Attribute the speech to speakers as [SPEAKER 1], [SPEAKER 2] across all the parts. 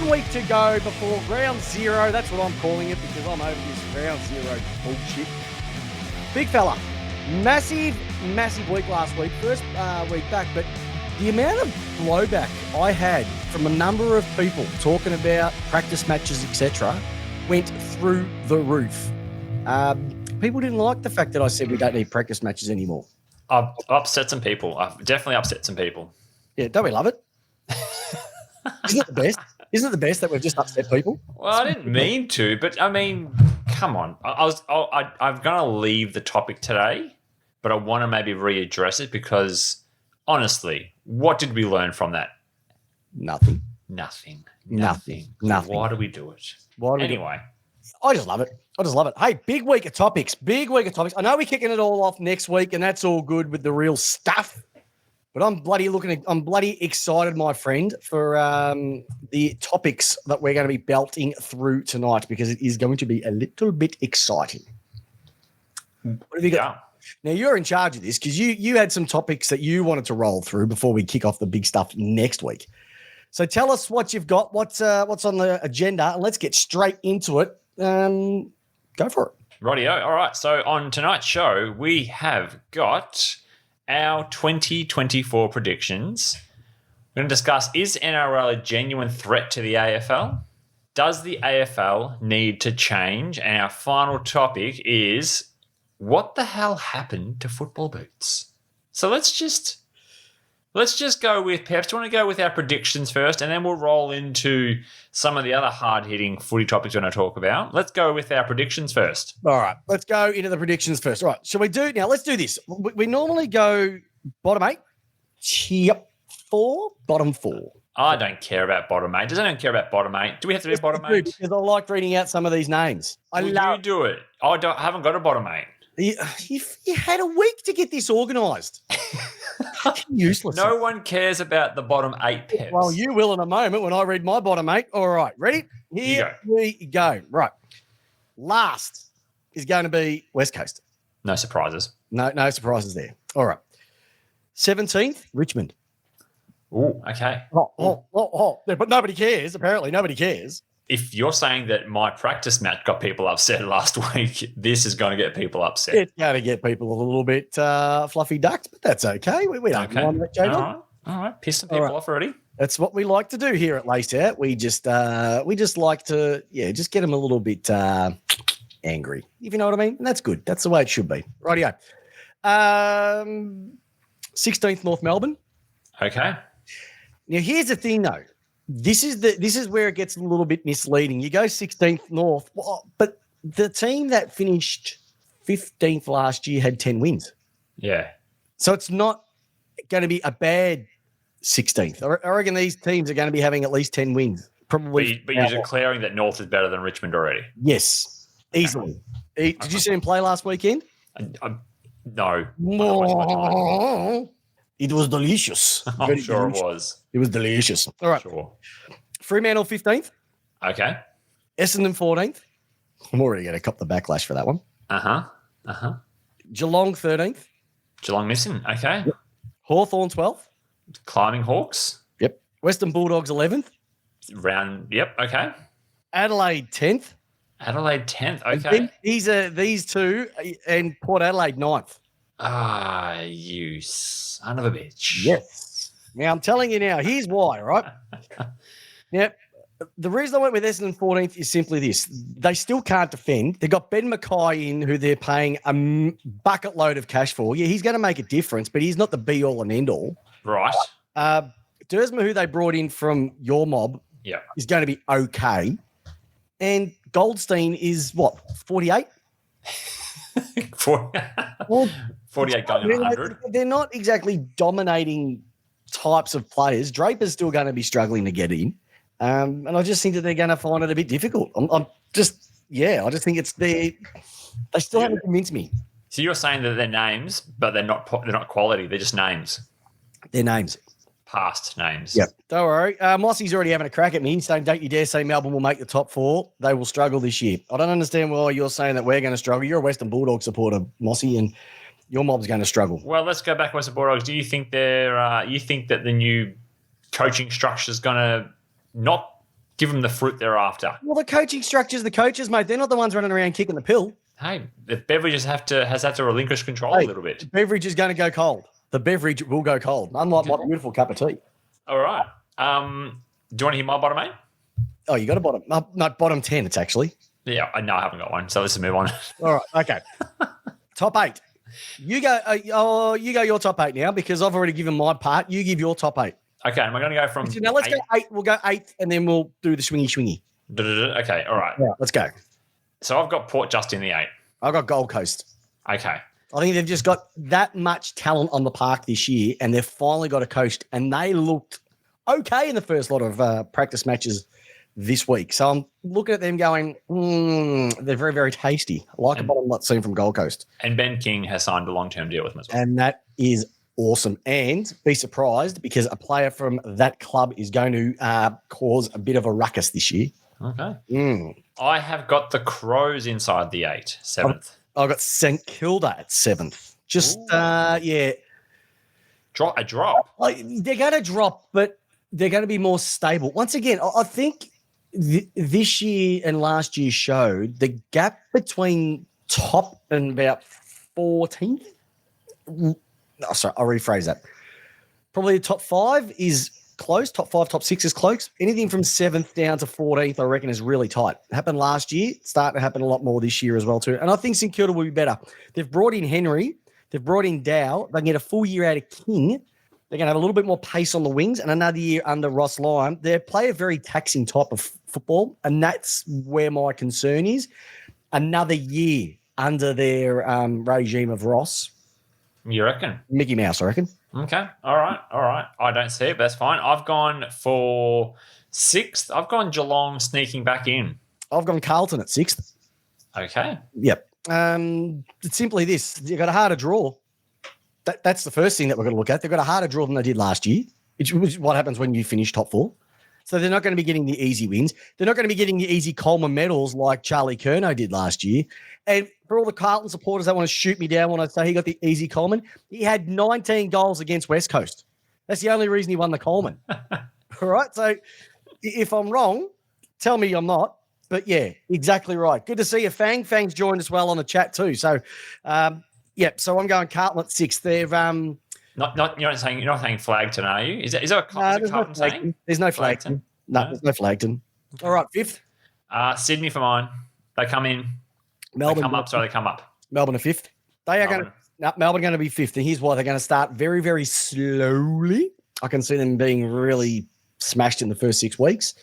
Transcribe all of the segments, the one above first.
[SPEAKER 1] 1 week to go before round zero. That's what I'm calling it because I'm over this round zero bullshit. Big fella, massive week last week, first week back, but the amount of blowback I had from a number of people talking about practice matches, etc., went through the roof. People didn't like the fact that I said we don't need practice matches anymore.
[SPEAKER 2] I've upset some people. I've definitely upset some people.
[SPEAKER 1] Yeah, don't we love it? Isn't it the best? Isn't it the best that we've just upset people?
[SPEAKER 2] Well, I didn't mean to, but I mean, come on. I'm going to leave the topic today, but I want to maybe readdress it because, honestly, what did we learn from that?
[SPEAKER 1] Nothing.
[SPEAKER 2] Why do we do it? Anyway.
[SPEAKER 1] I just love it. Hey, big week of topics. I know we're kicking it all off next week, and that's all good with the real stuff. But I'm bloody excited, my friend, for the topics that we're going to be belting through tonight because it is going to be a little bit exciting. What have you got?
[SPEAKER 2] Yeah.
[SPEAKER 1] Now, you're in charge of this because you had some topics that you wanted to roll through before we kick off the big stuff next week. So tell us what you've got, what's on the agenda, and let's get straight into it. Go for it.
[SPEAKER 2] Rightio. All right. So on tonight's show, we have got our 2024 predictions. We're going to discuss, is NRL a genuine threat to the AFL? Does the AFL need to change? And our final topic is, what the hell happened to football boots? So let's just go with Peps. Do you want to go with our predictions first, and then we'll roll into some of the other hard-hitting footy topics we're going to talk about? Let's go with our predictions first.
[SPEAKER 1] All right, let's go into the predictions first. All right, shall we do now? Let's do this. We normally go bottom 8. Yep, 4, bottom 4.
[SPEAKER 2] I don't care about bottom 8. Does anyone care about bottom 8? Do we have to do bottom 8?
[SPEAKER 1] Because I like reading out some of these names.
[SPEAKER 2] You do it. I haven't got a bottom 8.
[SPEAKER 1] You had a week to get this organised. Useless.
[SPEAKER 2] No one cares about the bottom 8, Peps.
[SPEAKER 1] Well, you will in a moment when I read my bottom 8. All right, ready? Here we go. Right. Last is going to be West Coast.
[SPEAKER 2] No surprises.
[SPEAKER 1] No surprises there. All right. 17th, Richmond.
[SPEAKER 2] Oh, okay.
[SPEAKER 1] But nobody cares. Apparently, nobody cares.
[SPEAKER 2] If you're saying that my practice match got people upset last week, this is going to get people upset.
[SPEAKER 1] It's going to get people a little bit fluffy ducked, but that's okay. We don't mind that, J-dog.
[SPEAKER 2] All right. Pissing people off already.
[SPEAKER 1] That's what we like to do here at Laced Out. We just like to, just get them a little bit angry, if you know what I mean. And that's good. That's the way it should be. Rightio. 16th, North Melbourne.
[SPEAKER 2] Okay.
[SPEAKER 1] Now, here's the thing, though. This is where it gets a little bit misleading. You go 16th North, but the team that finished 15th last year had 10 wins.
[SPEAKER 2] Yeah.
[SPEAKER 1] So it's not going to be a bad 16th. I reckon these teams are going to be having at least 10 wins. Probably.
[SPEAKER 2] But you're declaring that North is better than Richmond already?
[SPEAKER 1] Yes, easily. Did you see him play last weekend?
[SPEAKER 2] No.
[SPEAKER 1] It was delicious.
[SPEAKER 2] I'm sure it was.
[SPEAKER 1] It was delicious. All right.
[SPEAKER 2] Sure.
[SPEAKER 1] Fremantle 15th.
[SPEAKER 2] Okay.
[SPEAKER 1] Essendon 14th. I'm already going to cop the backlash for that one. Geelong 13th.
[SPEAKER 2] Geelong missing. Okay.
[SPEAKER 1] Yep. Hawthorn 12th.
[SPEAKER 2] Climbing Hawks.
[SPEAKER 1] Yep. Western Bulldogs 11th.
[SPEAKER 2] Yep. Okay.
[SPEAKER 1] Adelaide 10th.
[SPEAKER 2] Adelaide 10th. Okay.
[SPEAKER 1] These two, and Port Adelaide 9th.
[SPEAKER 2] You son of a bitch.
[SPEAKER 1] Yes. Now, I'm telling you now, here's why, right? Now, the reason I went with Essendon 14th is simply this. They still can't defend. They've got Ben Mackay in who they're paying a bucket load of cash for. Yeah, he's going to make a difference, but he's not the be-all and end-all.
[SPEAKER 2] Right.
[SPEAKER 1] Dersma, who they brought in from your mob, is going to be okay. And Goldstein is, 48?
[SPEAKER 2] 48 going on 100.
[SPEAKER 1] They're not exactly dominating types of players. Draper's still going to be struggling to get in. And I just think that they're going to find it a bit difficult. I just think it's they still haven't convinced me.
[SPEAKER 2] So you're saying that they're names, but they're not quality. They're just names.
[SPEAKER 1] They're names.
[SPEAKER 2] Past names.
[SPEAKER 1] Yep. Don't worry. Mossy's already having a crack at me, saying, don't you dare say Melbourne will make the top 4. They will struggle this year. I don't understand why you're saying that we're going to struggle. You're a Western Bulldog supporter, Mossy, and your mob's going to struggle.
[SPEAKER 2] Well, let's go back to Western Bulldogs. Do you think you think that the new coaching structure is going to not give them the fruit they're after.
[SPEAKER 1] Well, the coaching structure's the coaches, mate. They're not the ones running around kicking the pill.
[SPEAKER 2] Hey, the beverage has had to relinquish control a little bit.
[SPEAKER 1] The beverage is going to go cold. The beverage will go cold, unlike my beautiful cup of tea.
[SPEAKER 2] All right. Do you want to hear my bottom 8?
[SPEAKER 1] Oh, you got a bottom? No, bottom 10, it's actually.
[SPEAKER 2] Yeah, I know I haven't got one, so let's move on.
[SPEAKER 1] All right, okay. Top 8. You go your top 8 now because I've already given my part. You give your top 8.
[SPEAKER 2] Okay, am I going to go from
[SPEAKER 1] now let's go 8. We'll go 8th and then we'll do the swingy.
[SPEAKER 2] Okay, all right.
[SPEAKER 1] Yeah, let's go.
[SPEAKER 2] So I've got Port just in the 8.
[SPEAKER 1] I've got Gold Coast.
[SPEAKER 2] Okay.
[SPEAKER 1] I think they've just got that much talent on the park this year and they've finally got a coach and they looked okay in the first lot of practice matches this week. So I'm looking at them going, they're very, very tasty. I like a bottom lot seen from Gold Coast.
[SPEAKER 2] And Ben King has signed a long-term deal with them as well.
[SPEAKER 1] And that is awesome. And be surprised because a player from that club is going to cause a bit of a ruckus this year.
[SPEAKER 2] Okay. I have got the Crows inside the 8, 7th.
[SPEAKER 1] I've got St Kilda at 7th. Just, yeah.
[SPEAKER 2] A drop?
[SPEAKER 1] They're going to drop, but they're going to be more stable. Once again, I think this year and last year showed the gap between top and about 14th. Sorry, I'll rephrase that. Probably the top 5 is close. Top 5, top 6 is close. Anything from 7th down to 14th, I reckon, is really tight. It happened last year. It's starting to happen a lot more this year as well, too. And I think St Kilda will be better. They've brought in Henry. They've brought in Dow. They can get a full year out of King. They're going to have a little bit more pace on the wings and another year under Ross Lyon. They play a very taxing type of football, and that's where my concern is. Another year under their regime of Ross.
[SPEAKER 2] You reckon?
[SPEAKER 1] Mickey Mouse, I reckon.
[SPEAKER 2] Okay. All right. I don't see it, but that's fine. I've gone for 6th. I've gone Geelong sneaking back in.
[SPEAKER 1] I've gone Carlton at 6th.
[SPEAKER 2] Okay.
[SPEAKER 1] Yep. It's simply this. You've got a harder draw. That's the first thing that we're going to look at. They've got a harder draw than they did last year, which is what happens when you finish top 4. So they're not going to be getting the easy wins. They're not going to be getting the easy Coleman medals like Charlie Curnow did last year. And for all the Carlton supporters that want to shoot me down when I say he got the easy Coleman, he had 19 goals against West Coast. That's the only reason he won the Coleman. All right? So if I'm wrong, tell me I'm not. But, yeah, exactly right. Good to see you, Fang. Fang's joined us well on the chat too. So, so I'm going Carlton at 6th. They've you're
[SPEAKER 2] not saying Flagton, are you? Is there a Carlton saying?
[SPEAKER 1] There's no Flagton. No, there's no Flagton. All right, 5th.
[SPEAKER 2] Sydney for mine. They come in.
[SPEAKER 1] Melbourne.
[SPEAKER 2] They come up.
[SPEAKER 1] Melbourne are 5th. Melbourne are going to be 5th, and here's why. They're going to start very, very slowly. I can see them being really smashed in the first 6 weeks.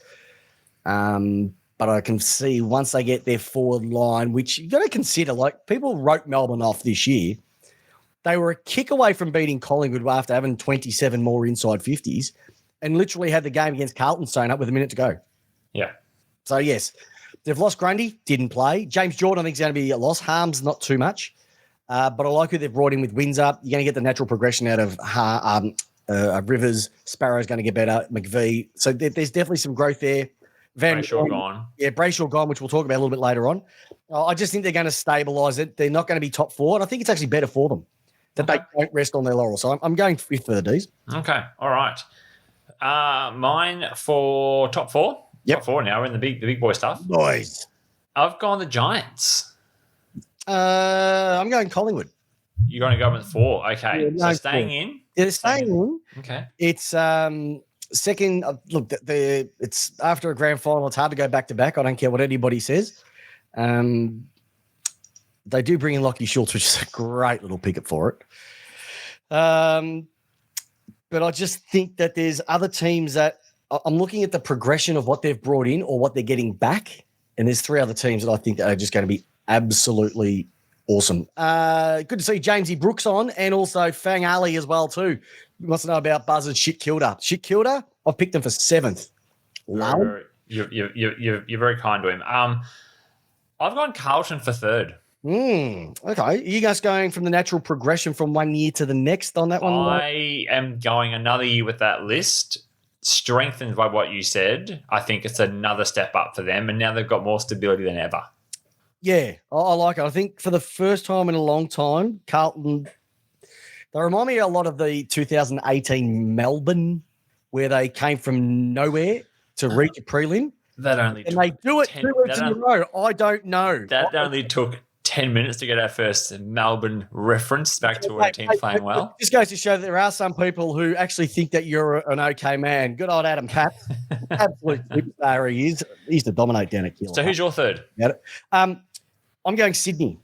[SPEAKER 1] But I can see once they get their forward line, which you got to consider, like people wrote Melbourne off this year. They were a kick away from beating Collingwood after having 27 more inside 50s and literally had the game against Carlton sewn up with a minute to go.
[SPEAKER 2] Yeah.
[SPEAKER 1] So, yes, they've lost Grundy, didn't play. James Jordan, I think, is going to be a loss. Harm's not too much. But I like who they've brought in with Windsor. You're going to get the natural progression out of Rivers. Sparrow's going to get better. McVee. So there's definitely some growth there.
[SPEAKER 2] Brayshaw gone.
[SPEAKER 1] Yeah, Brayshaw gone, which we'll talk about a little bit later on. I just think they're going to stabilise it. They're not going to be top 4, and I think it's actually better for them that they don't rest on their laurels. So I'm going 5th for the Ds.
[SPEAKER 2] Okay, all right. Mine for top 4.
[SPEAKER 1] Yep.
[SPEAKER 2] Top 4 now. We're in the big boy stuff.
[SPEAKER 1] Boys.
[SPEAKER 2] I've gone the Giants.
[SPEAKER 1] I'm going Collingwood.
[SPEAKER 2] You're going to go with 4. Okay, so staying in.
[SPEAKER 1] Yeah, staying in.
[SPEAKER 2] Okay.
[SPEAKER 1] It's second. Look, it's after a grand final. It's hard to go back to back. I don't care what anybody says. They do bring in Lockie Schultz, which is a great little picket for it. But I just think that there's other teams that I'm looking at the progression of what they've brought in or what they're getting back. And there's 3 other teams that I think are just going to be absolutely awesome. Good to see Jamesy Brooks on and also Fang Ali as well too. You must know about Buzzard's Shit Kilda. Shit Kilda, I've picked them for 7th. Wow.
[SPEAKER 2] You're very kind to him. I've gone Carlton for 3rd.
[SPEAKER 1] Okay. Are you guys going from the natural progression from one year to the next on that one?
[SPEAKER 2] I am going another year with that list, strengthened by what you said. I think it's another step up for them, and now they've got more stability than ever.
[SPEAKER 1] Yeah, I like it. I think for the first time in a long time, Carlton, they remind me a lot of the 2018 Melbourne, where they came from nowhere to reach a prelim.
[SPEAKER 2] That only
[SPEAKER 1] And
[SPEAKER 2] took
[SPEAKER 1] they do it
[SPEAKER 2] 10
[SPEAKER 1] 2 weeks in a row. I don't know.
[SPEAKER 2] That only took 10 minutes to get our first Melbourne reference back to when a team's playing well.
[SPEAKER 1] This goes to show that there are some people who actually think that you're an okay man. Good old Adam Pat. Absolute superstar he is. He used to dominate down at Keeler.
[SPEAKER 2] So who's your third?
[SPEAKER 1] I'm going Sydney.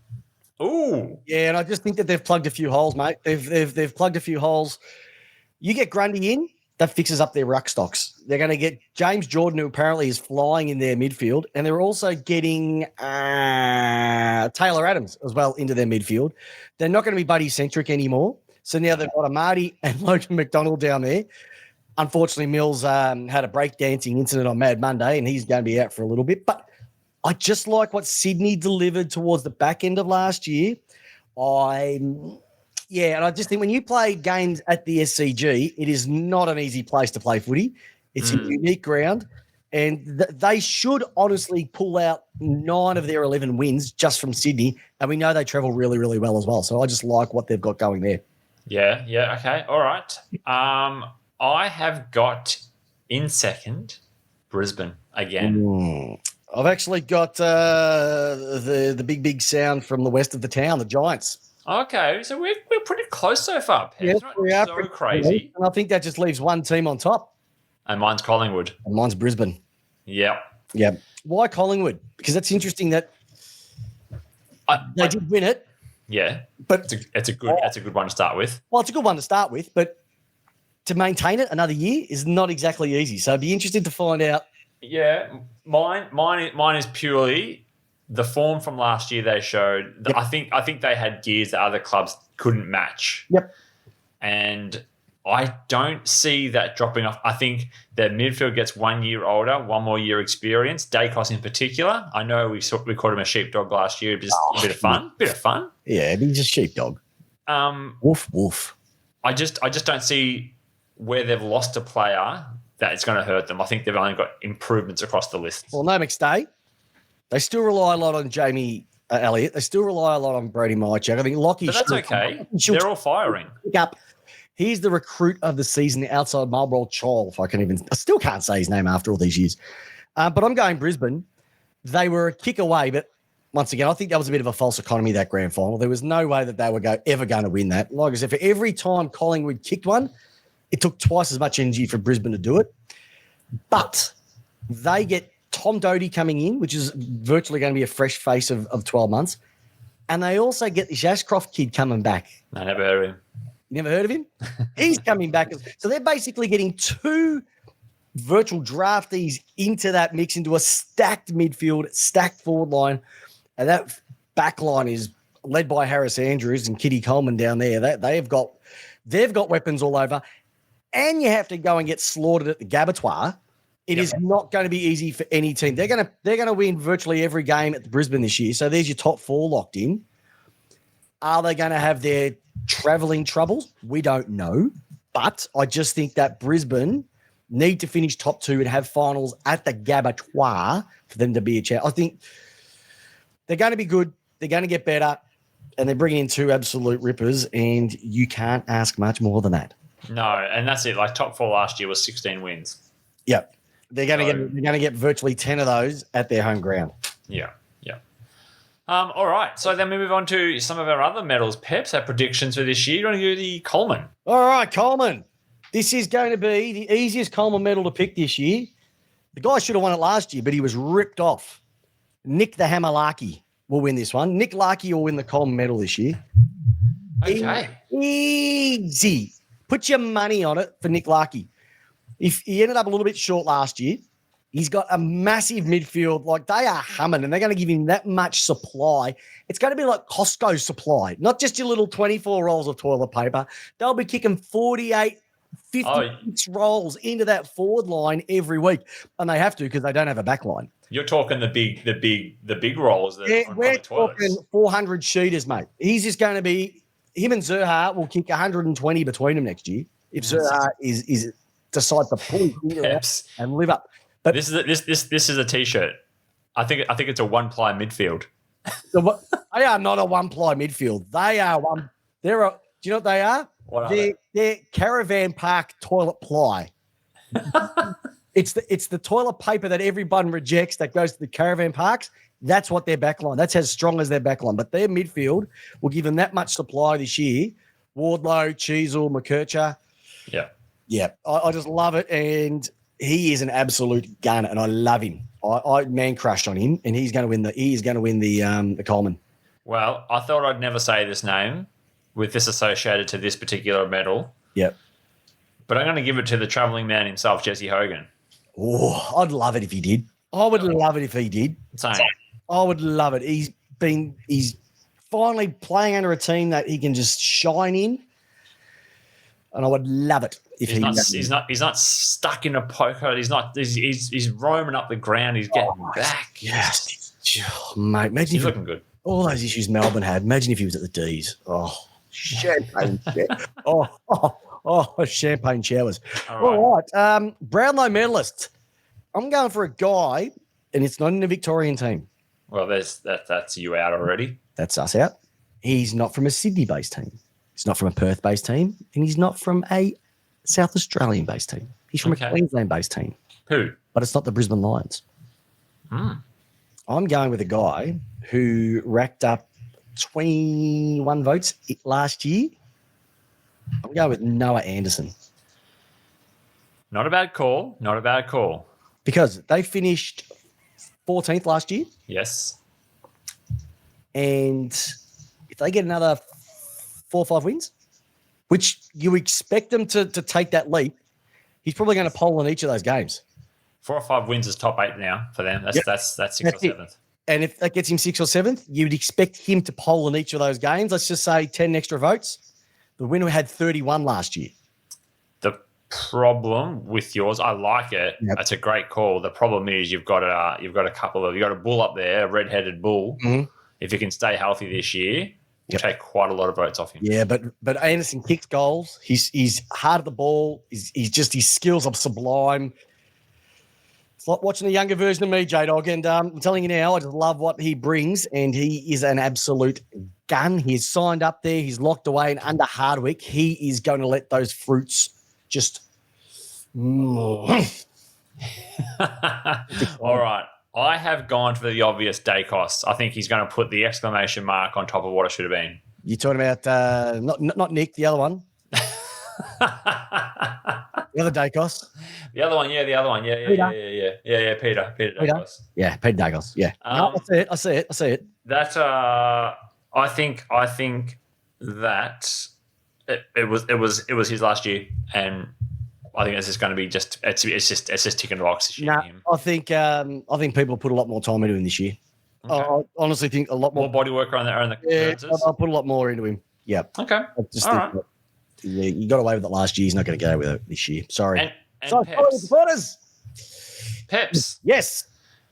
[SPEAKER 2] Ooh.
[SPEAKER 1] Yeah, and I just think that they've plugged a few holes, mate. They've plugged a few holes. You get Grundy in, that fixes up their ruck stocks. They're going to get James Jordan, who apparently is flying in their midfield, and they're also getting Taylor Adams as well into their midfield. They're not going to be buddy-centric anymore. So now they've got a Marty and Logan McDonald down there. Unfortunately, Mills had a breakdancing incident on Mad Monday, and he's going to be out for a little bit. But I just like what Sydney delivered towards the back end of last year. And I just think when you play games at the SCG, it is not an easy place to play footy. It's a unique ground, and they should honestly pull out 9 of their 11 wins just from Sydney, and we know they travel really, really well as well. So I just like what they've got going there.
[SPEAKER 2] Yeah, okay, all right. I have got in second Brisbane again.
[SPEAKER 1] I've actually got the big sound from the west of the town, the Giants.
[SPEAKER 2] Okay, so we're pretty close so far, Pep.
[SPEAKER 1] Yes, we are
[SPEAKER 2] so crazy.
[SPEAKER 1] And I think that just leaves one team on top.
[SPEAKER 2] And mine's Collingwood.
[SPEAKER 1] And mine's Brisbane.
[SPEAKER 2] Yep.
[SPEAKER 1] Yeah. Why Collingwood? Because that's interesting that they did win it.
[SPEAKER 2] Yeah,
[SPEAKER 1] but
[SPEAKER 2] it's a good one to start with.
[SPEAKER 1] Well, it's a good one to start with, but to maintain it another year is not exactly easy. So I'd be interested to find out.
[SPEAKER 2] Yeah, mine is purely the form from last year they showed.
[SPEAKER 1] Yep.
[SPEAKER 2] I think they had gears that other clubs couldn't match.
[SPEAKER 1] Yep. And
[SPEAKER 2] I don't see that dropping off. I think their midfield gets 1 year older, 1 more year experience. Dacos in particular. I know we called him a sheepdog last year, just a bit of fun.
[SPEAKER 1] Yeah, he's a sheepdog. Woof woof.
[SPEAKER 2] I just don't see where they've lost a player that it's going to hurt them. I think they've only got improvements across the list.
[SPEAKER 1] Well, no McStay. They still rely a lot on Jamie Elliott. They still rely a lot on Brady Mychak. I think Lockie.
[SPEAKER 2] But that's okay. They're all firing.
[SPEAKER 1] He's the recruit of the season outside Marlborough Chol, I still can't say his name after all these years. But I'm going Brisbane. They were a kick away, but once again, I think that was a bit of a false economy, that grand final. There was no way that they were ever going to win that. Like I said, for every time Collingwood kicked one, it took twice as much energy for Brisbane to do it. But they get Tom Doty coming in, which is virtually going to be a fresh face of 12 months. And they also get this Ashcroft kid coming back.
[SPEAKER 2] I never heard of him.
[SPEAKER 1] You never heard of him? He's coming back. So they're basically getting 2 virtual draftees into that mix, into a stacked midfield, stacked forward line. And that back line is led by Harris Andrews and Kitty Coleman down there. They've got weapons all over. And you have to go and get slaughtered at the Gabatoir. It is not going to be easy for any team. They're going to win virtually every game at the Brisbane this year. So there's your top 4 locked in. Are they going to have their travelling troubles? We don't know. But I just think that Brisbane need to finish top 2 and have finals at the Gabatoir for them to be a champ. I think they're going to be good. They're going to get better. And they're bringing in 2 absolute rippers. And you can't ask much more than that.
[SPEAKER 2] No, and that's it. Like top 4 last year was 16 wins.
[SPEAKER 1] Yep. They're going to get virtually 10 of those at their home ground.
[SPEAKER 2] Yeah. All right. So then we move on to some of our other medals, Peps, our predictions for this year. You want to do the Coleman?
[SPEAKER 1] All right, Coleman. This is going to be the easiest Coleman medal to pick this year. The guy should have won it last year, but he was ripped off. Nick the Hammer Larkey will win this one. Nick Larkey will win the Coleman medal this year.
[SPEAKER 2] Okay.
[SPEAKER 1] Easy. Put your money on it for Nick Larkey. If he ended up a little bit short last year, he's got a massive midfield. Like, they are humming, and they're going to give him that much supply. It's going to be like Costco supply, not just your little 24 rolls of toilet paper. They'll be kicking 48, 56 rolls into that forward line every week, and they have to because they don't have a back line.
[SPEAKER 2] You're talking the big rolls.
[SPEAKER 1] We're talking 400 sheeters, mate. He's just going to be him, and Zerha will kick 120 between them next year if Zerha is decides to pull his finger out and live up. But
[SPEAKER 2] this is a t-shirt. I think it's a one-ply midfield.
[SPEAKER 1] They are not a one-ply midfield. They are one. Do you know what they are?
[SPEAKER 2] What are they?
[SPEAKER 1] They're caravan park toilet ply. It's the toilet paper that everyone rejects that goes to the caravan parks. That's what their backline. That's as strong as their backline. But their midfield will give them that much supply this year. Wardlow, Cheezel, McKercher.
[SPEAKER 2] Yeah.
[SPEAKER 1] Yeah, I just love it. And he is an absolute gunner, and I love him. I man crushed on him, and he's going to win the Coleman.
[SPEAKER 2] Well, I thought I'd never say this name with this associated to this particular medal.
[SPEAKER 1] Yep.
[SPEAKER 2] But I'm going to give it to the travelling man himself, Jesse Hogan.
[SPEAKER 1] Oh, I'd love it if he did. I would love it if he did.
[SPEAKER 2] Same.
[SPEAKER 1] I would love it. He's finally playing under a team that he can just shine in, and I would love it if
[SPEAKER 2] he's not stuck in a poker. He's roaming up the ground. He's getting back.
[SPEAKER 1] Yes, mate. Imagine
[SPEAKER 2] he's looking good.
[SPEAKER 1] All those issues Melbourne had. Imagine if he was at the D's. Oh, champagne. Champagne showers. All right. Brownlow medalist. I'm going for a guy, and it's not in the Victorian team.
[SPEAKER 2] Well, that's you out already.
[SPEAKER 1] That's us out. He's not from a Sydney-based team. He's not from a Perth-based team, and he's not from a South Australian-based team. He's from a Queensland-based team.
[SPEAKER 2] Who?
[SPEAKER 1] But it's not the Brisbane Lions. I'm going with a guy who racked up 21 votes last year. I'm going with Noah Anderson.
[SPEAKER 2] Not a bad call. Not a bad call.
[SPEAKER 1] Because they finished 14th last year.
[SPEAKER 2] Yes.
[SPEAKER 1] And if they get another 4 or 5 wins, which you expect them to take that leap, he's probably going to poll in each of those games.
[SPEAKER 2] 4 or 5 wins is top 8 now for them. That's 6th or 7th.
[SPEAKER 1] And if that gets him 6th or 7th, you'd expect him to poll in each of those games. Let's just say 10 extra votes. The winner had 31 last year.
[SPEAKER 2] The problem with yours, I like it.
[SPEAKER 1] Yep.
[SPEAKER 2] That's a great call. The problem is you've got a bull up there, a red-headed bull.
[SPEAKER 1] Mm-hmm.
[SPEAKER 2] If he can stay healthy this year, we'll take quite a lot of votes off him.
[SPEAKER 1] Yeah, but Anderson kicks goals. He's hard at the ball. His skills are sublime. It's like watching a younger version of me, J-Dog. And I'm telling you now, I just love what he brings, and he is an absolute gun. He's signed up there. He's locked away, and under Hardwick, he is going to let those fruits just...
[SPEAKER 2] All right. I have gone for the obvious Dacos. I think he's going to put the exclamation mark on top of what it should have been.
[SPEAKER 1] You're talking about not Nick, the other one. The other Dacos.
[SPEAKER 2] The other one, yeah. Peter Dacos.
[SPEAKER 1] Yeah, Peter Dacos. Yeah. No, I see it.
[SPEAKER 2] That I think that it was his last year, and I think it's just going to be it's just ticking the box.
[SPEAKER 1] I think people put a lot more time into him this year. Okay. I honestly think a lot more
[SPEAKER 2] body work on the
[SPEAKER 1] yeah, I'll put a lot more into him. Yeah.
[SPEAKER 2] Okay.
[SPEAKER 1] I just think that, you got away with it last year. He's not going to go with it this year. Sorry.
[SPEAKER 2] And
[SPEAKER 1] sorry, supporters.
[SPEAKER 2] Peps.
[SPEAKER 1] Yes.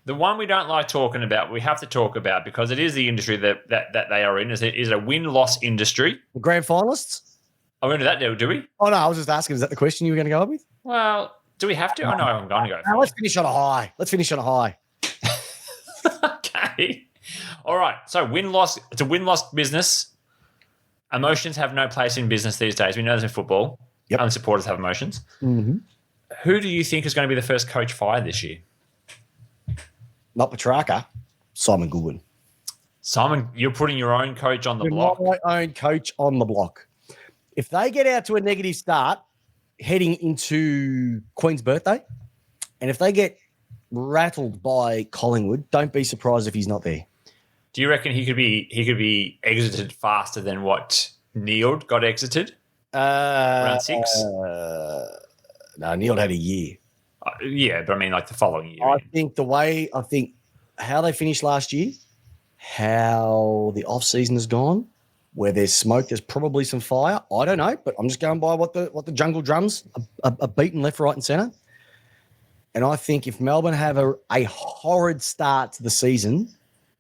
[SPEAKER 2] The one we don't like talking about, we have to talk about because it is the industry that they are in. Is a win-loss industry.
[SPEAKER 1] The grand finalists.
[SPEAKER 2] Are we into that now, do we?
[SPEAKER 1] Oh, no, I was just asking, is that the question you were going to go up with?
[SPEAKER 2] Well, do we have to? Oh, no, I'm going to go.
[SPEAKER 1] No, let's finish on a high.
[SPEAKER 2] Okay. All right. So win-loss, it's a win-loss business. Emotions have no place in business these days. We know this in football.
[SPEAKER 1] Yep.
[SPEAKER 2] Only supporters have emotions.
[SPEAKER 1] Mm-hmm.
[SPEAKER 2] Who do you think is going to be the first coach fired this year?
[SPEAKER 1] Not Petrarca, Simon Goodwin.
[SPEAKER 2] Simon, you're putting your own coach on the block.
[SPEAKER 1] My own coach on the block. If they get out to a negative start heading into Queen's birthday, and if they get rattled by Collingwood, don't be surprised if he's not there.
[SPEAKER 2] Do you reckon he could be exited faster than what Neil got exited? Round 6?
[SPEAKER 1] No, Neil had a year.
[SPEAKER 2] Yeah, but I mean like the following year.
[SPEAKER 1] I think how they finished last year, how the off-season has gone, where there's smoke, there's probably some fire. I don't know, but I'm just going by what the jungle drums are beating left, right and centre. And I think if Melbourne have a horrid start to the season,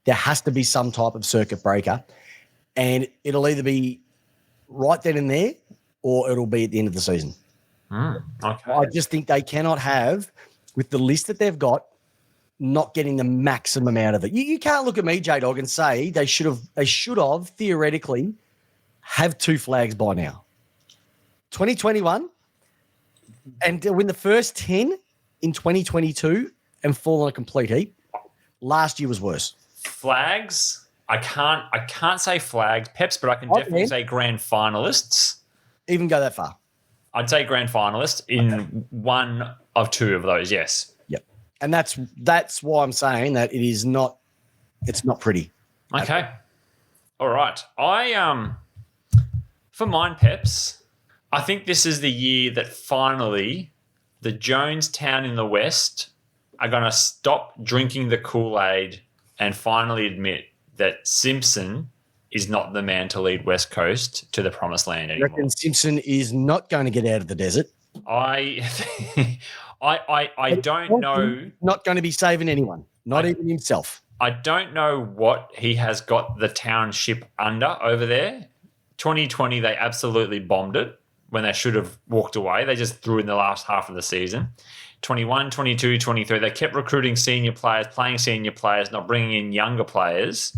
[SPEAKER 1] there has to be some type of circuit breaker. And it'll either be right then and there or it'll be at the end of the season.
[SPEAKER 2] Okay.
[SPEAKER 1] I just think they cannot have, with the list that they've got, not getting the maximum out of it. You can't look at me, J-Dog, and say they should have theoretically have 2 flags by now. 2021, and to win the first 10 in 2022 and fall on a complete heap. Last year was worse.
[SPEAKER 2] Flags. I can't say flags, Peps, but I can definitely say grand finalists.
[SPEAKER 1] Even go that far.
[SPEAKER 2] I'd say grand finalist in one of two of those, yes.
[SPEAKER 1] Yep. And that's why I'm saying that it's not pretty.
[SPEAKER 2] Okay. All right. For mine, Peps, I think this is the year that finally the Jonestown in the West are going to stop drinking the Kool-Aid and finally admit that Simpson is not the man to lead West Coast to the promised land anymore.
[SPEAKER 1] I reckon Simpson is not going to get out of the desert.
[SPEAKER 2] I don't know.
[SPEAKER 1] Not going to be saving anyone, not even himself.
[SPEAKER 2] I don't know what he has got the township under over there. 2020, they absolutely bombed it when they should have walked away. They just threw in the last half of the season. 21, 22, 23, they kept recruiting senior players, playing senior players, not bringing in younger players.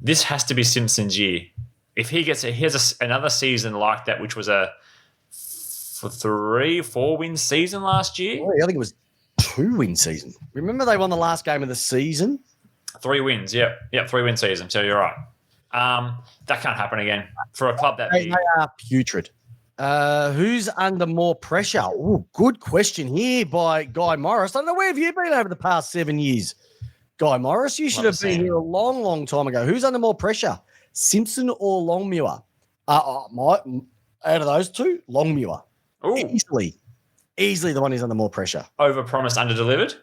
[SPEAKER 2] This has to be Simpson's year. If he has another season like that, which was a 3-4 win season last year.
[SPEAKER 1] Oh, I think it was 2-win season. Remember they won the last game of the season?
[SPEAKER 2] 3 wins, yep, 3-win season. So you're right. That can't happen again for a club that big.
[SPEAKER 1] They are putrid. Who's under more pressure? Oh, good question here by Guy Morris. I don't know, where have you been over the past 7 years? Guy Morris, you should have been here a long, long time ago. Who's under more pressure, Simpson or Longmuir? Out of those two, Longmuir.
[SPEAKER 2] Ooh.
[SPEAKER 1] Easily the one who's under more pressure.
[SPEAKER 2] Overpromised, underdelivered?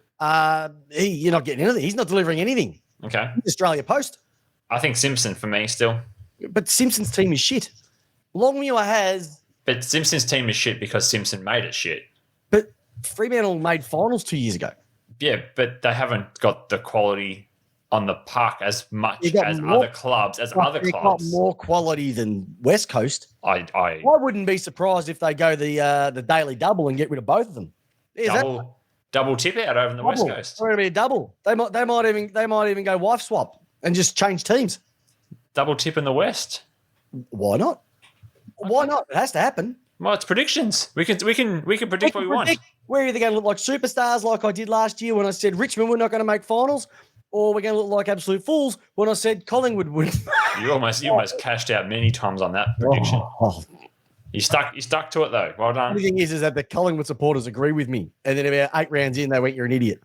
[SPEAKER 1] You're not getting anything. He's not delivering anything.
[SPEAKER 2] Okay.
[SPEAKER 1] Australia Post.
[SPEAKER 2] I think Simpson for me still.
[SPEAKER 1] But Simpson's team is shit. Longmuir has...
[SPEAKER 2] But Simpson's team is shit because Simpson made it shit.
[SPEAKER 1] But Fremantle made finals 2 years ago.
[SPEAKER 2] Yeah, but they haven't got the quality on the park as much as other clubs. They've got
[SPEAKER 1] more quality than West Coast.
[SPEAKER 2] I
[SPEAKER 1] wouldn't be surprised if they go the daily double and get rid of both of them.
[SPEAKER 2] Double tip out over in the West Coast.
[SPEAKER 1] It's going to be a double. They might even go wife swap and just change teams.
[SPEAKER 2] Double tip in the West.
[SPEAKER 1] Why not? Why not? It has to happen.
[SPEAKER 2] Well, it's predictions. We can predict what we want.
[SPEAKER 1] We're either going to look like superstars like I did last year when I said Richmond were not going to make finals, or we're going to look like absolute fools when I said Collingwood would.
[SPEAKER 2] You almost cashed out many times on that prediction. You stuck to it though. Well done.
[SPEAKER 1] The thing is that the Collingwood supporters agree with me, and then about 8 rounds in, they went, "You're an idiot."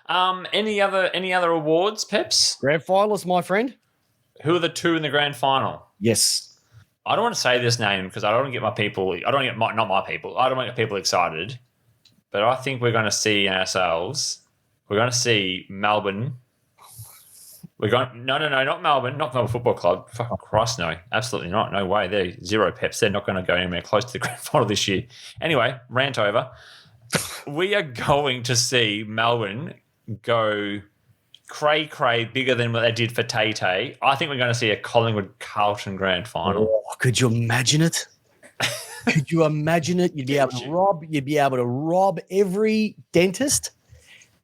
[SPEAKER 2] Any other awards, Peps?
[SPEAKER 1] Grand finalists, my friend.
[SPEAKER 2] Who are the two in the grand final?
[SPEAKER 1] Yes.
[SPEAKER 2] I don't want to say this name because I don't want to get my people. I don't want to get not my people. I don't want to get people excited. But I think we're going to see ourselves. We're going to see Melbourne. Not Melbourne Football Club. Fucking Christ, no, absolutely not. No way. They're zero Peps. They're not going to go anywhere close to the grand final this year. Anyway, rant over. We are going to see Melbourne go cray bigger than what they did for Tay. I think we're going to see a Collingwood-Carlton grand final.
[SPEAKER 1] Oh, could you imagine it? Could you imagine it? You'd be able to rob every dentist,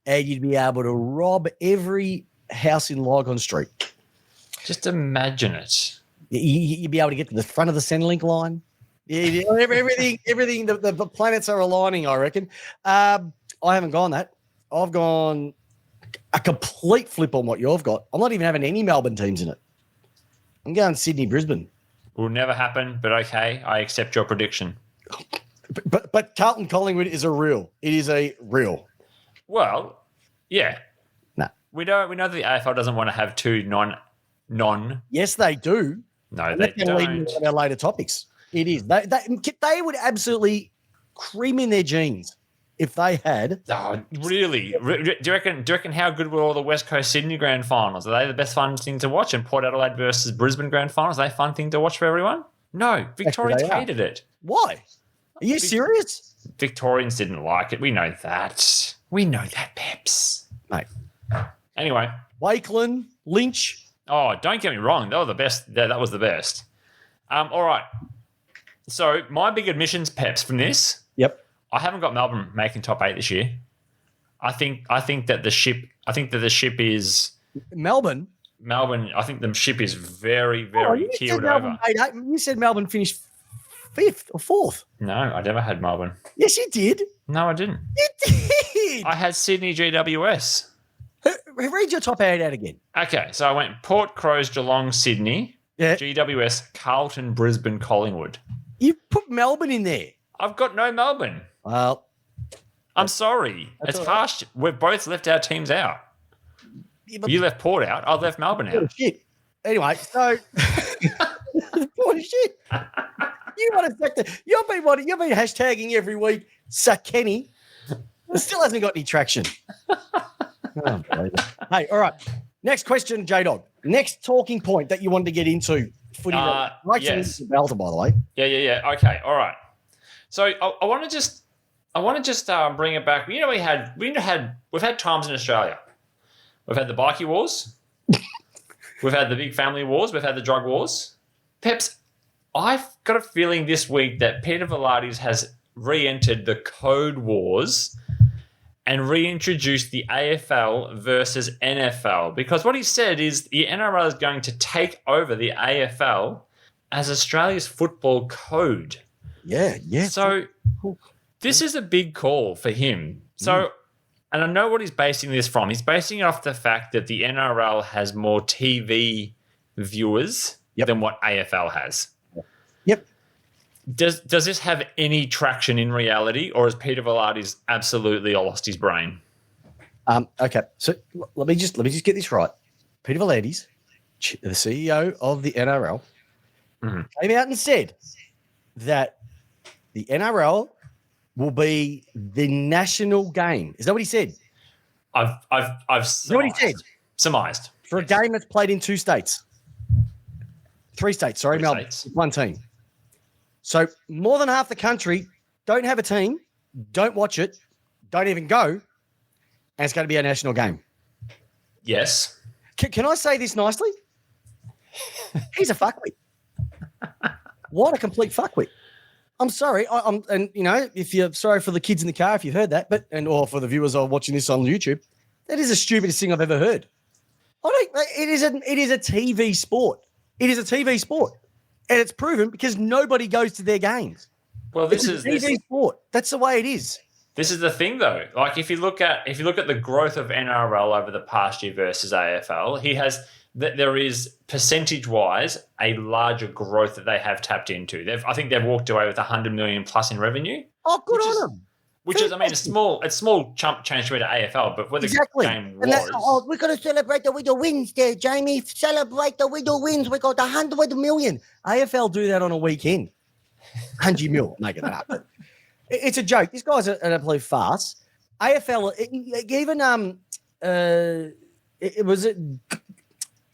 [SPEAKER 1] and you'd be able to rob every house in Lygon Street.
[SPEAKER 2] Just imagine it.
[SPEAKER 1] You'd be able to get to the front of the Centrelink line. Yeah, everything. The planets are aligning, I reckon. I haven't gone that. I've gone a complete flip on what you've got. I'm not even having any Melbourne teams in it. I'm going Sydney, Brisbane.
[SPEAKER 2] Will never happen, but okay, I accept your prediction.
[SPEAKER 1] But Carlton Collingwood is a real. It is a real.
[SPEAKER 2] Well, yeah.
[SPEAKER 1] No.
[SPEAKER 2] We know that the AFL doesn't want to have two non.
[SPEAKER 1] Yes, they do.
[SPEAKER 2] No, they don't.
[SPEAKER 1] Lead into one of our later topics. It is. They would absolutely cream in their jeans if they had.
[SPEAKER 2] Oh, really? Do you reckon how good were all the West Coast Sydney grand finals? Are they the best fun thing to watch? And Port Adelaide versus Brisbane grand finals, are they a fun thing to watch for everyone? No, Victorians hated it.
[SPEAKER 1] Why? Are you serious?
[SPEAKER 2] Victorians didn't like it. We know that. Peps.
[SPEAKER 1] Mate.
[SPEAKER 2] Anyway.
[SPEAKER 1] Wakeland, Lynch.
[SPEAKER 2] Oh, don't get me wrong. They were the best. That was the best. All right. So my big admissions, Peps, from this.
[SPEAKER 1] Yep.
[SPEAKER 2] I haven't got Melbourne making top 8 this year. I think that the ship is
[SPEAKER 1] Melbourne.
[SPEAKER 2] I think the ship is very, very keeled over.
[SPEAKER 1] You said Melbourne finished 5th or 4th.
[SPEAKER 2] No, I never had Melbourne.
[SPEAKER 1] Yes, you did.
[SPEAKER 2] No, I didn't.
[SPEAKER 1] You did.
[SPEAKER 2] I had Sydney GWS.
[SPEAKER 1] Read your top 8 out again.
[SPEAKER 2] Okay, so I went Port, Crows, Geelong, Sydney,
[SPEAKER 1] Yeah.
[SPEAKER 2] GWS, Carlton, Brisbane, Collingwood.
[SPEAKER 1] You put Melbourne in there.
[SPEAKER 2] I've got no Melbourne.
[SPEAKER 1] Well,
[SPEAKER 2] I'm sorry. It's
[SPEAKER 1] all right.
[SPEAKER 2] harsh. We've both left our teams out.
[SPEAKER 1] yeah, but
[SPEAKER 2] You left Port out. I left Melbourne out.
[SPEAKER 1] shit. Anyway, so what shit. You want to sector? You've been hashtagging every week. Suck Kenny. It still hasn't got any traction. Oh, hey, all right. Next question, J-Dog. Next talking point that you wanted to get into. Footy.
[SPEAKER 2] Yes.
[SPEAKER 1] Belter, by the way.
[SPEAKER 2] Yeah. Okay. All right. So I want to just bring it back. You know, we've had times in Australia. We've had the bikie wars. We've had the big family wars. We've had the drug wars. Peps, I've got a feeling this week that Peter Vlaardis has re-entered the code wars and reintroduced the AFL versus NFL, because what he said is the NRL is going to take over the AFL as Australia's football code.
[SPEAKER 1] Yeah.
[SPEAKER 2] So this is a big call for him. So, and I know what he's basing this from. He's basing it off the fact that the NRL has more TV viewers than what AFL has.
[SPEAKER 1] Yep.
[SPEAKER 2] Does this have any traction in reality, or has Peter Vlaardis absolutely lost his brain?
[SPEAKER 1] Okay, so let me just get this right. Peter Vlaardis, the CEO of the NRL, came out and said that the NRL will be the national game. Is that what he said?
[SPEAKER 2] I've
[SPEAKER 1] Is that what he said?
[SPEAKER 2] Surmised.
[SPEAKER 1] For a game that's played in 2 states. 3 states, sorry, Melbourne.
[SPEAKER 2] States.
[SPEAKER 1] 1 team. So more than half the country don't have a team, don't watch it, don't even go, and it's going to be a national game.
[SPEAKER 2] Yes.
[SPEAKER 1] Can I say this nicely? He's a fuckwit. What a complete fuckwit. I'm sorry. And you know, if you're sorry for the kids in the car, if you've heard that, or for the viewers who are watching this on YouTube, that is the stupidest thing I've ever heard. It is a TV sport. It is a TV sport. And it's proven because nobody goes to their games.
[SPEAKER 2] Well,
[SPEAKER 1] It's a TV sport. That's the way it is.
[SPEAKER 2] This is the thing, though. Like, if you look at the growth of NRL over the past year versus AFL, there is percentage-wise a larger growth that they have tapped into. I think they've walked away with $100 million plus in revenue.
[SPEAKER 1] Oh, good on them.
[SPEAKER 2] Which is, I mean, a small chump change to AFL, but where the game was.
[SPEAKER 1] We've got to celebrate the window wins there, Jamie. Celebrate the window wins. We got 100 million. AFL do that on a weekend. 100 mil, making that up. But it's a joke. This guy's an absolute farce. AFL,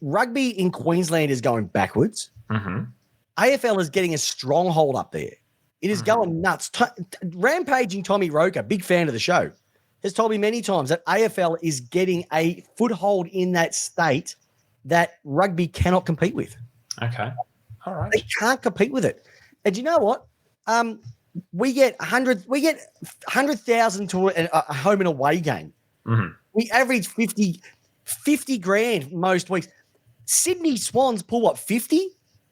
[SPEAKER 1] rugby in Queensland is going backwards.
[SPEAKER 2] Mm-hmm.
[SPEAKER 1] AFL is getting a stronghold up there. It is going nuts. Rampaging Tommy Roker, big fan of the show, has told me many times that AFL is getting a foothold in that state that rugby cannot compete with.
[SPEAKER 2] Okay. All right.
[SPEAKER 1] They can't compete with it. And you know what? We get 100,000 to a home and away game.
[SPEAKER 2] Mm-hmm.
[SPEAKER 1] We average 50 grand most weeks. Sydney Swans pull what, 50?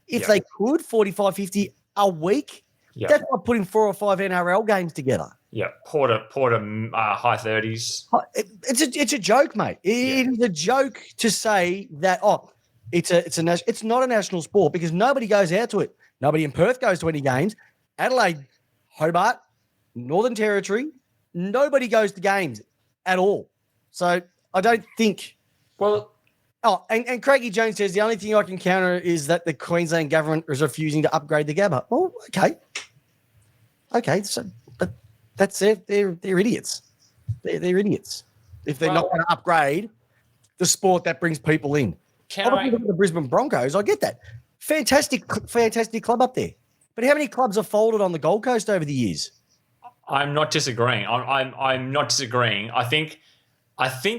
[SPEAKER 1] If they could, 45, 50 a week.
[SPEAKER 2] Yeah.
[SPEAKER 1] That's like putting 4 or 5 NRL games together.
[SPEAKER 2] Yeah, Porter, high 30s.
[SPEAKER 1] It's a joke, mate. It is a joke to say that it's not a national sport because nobody goes out to it. Nobody in Perth goes to any games. Adelaide, Hobart, Northern Territory, nobody goes to games at all. So I don't think.
[SPEAKER 2] Well.
[SPEAKER 1] Oh, and Craigie Jones says the only thing I can counter is that the Queensland government is refusing to upgrade the Gabba. Oh, okay. Okay, so but that's it. They're idiots. They're idiots. If they're not going to upgrade the sport that brings people in. The Brisbane Broncos, I get that. Fantastic club up there. But how many clubs have folded on the Gold Coast over the years?
[SPEAKER 2] I'm not disagreeing. I'm not disagreeing. I think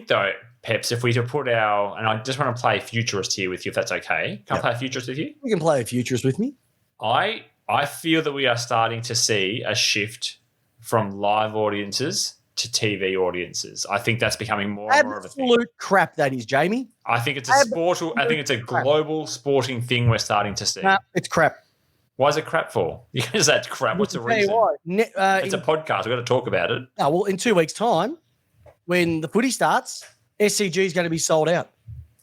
[SPEAKER 2] though, Peps, if we to put and I just want to play futurist here with you, if that's okay. Can I play a futurist with you?
[SPEAKER 1] You can play a futurist with me.
[SPEAKER 2] I feel that we are starting to see a shift from live audiences to TV audiences. I think that's becoming more and more of a thing.
[SPEAKER 1] Absolute crap that is, Jamie.
[SPEAKER 2] I think it's a global sporting thing we're starting to see.
[SPEAKER 1] Nah, it's crap.
[SPEAKER 2] Why is it crap for? You can say it's crap. What's the
[SPEAKER 1] I'll tell you
[SPEAKER 2] reason?
[SPEAKER 1] why.
[SPEAKER 2] It's a podcast. We've got to talk about it.
[SPEAKER 1] Well, in 2 weeks' time, when the footy starts, SCG is going to be sold out.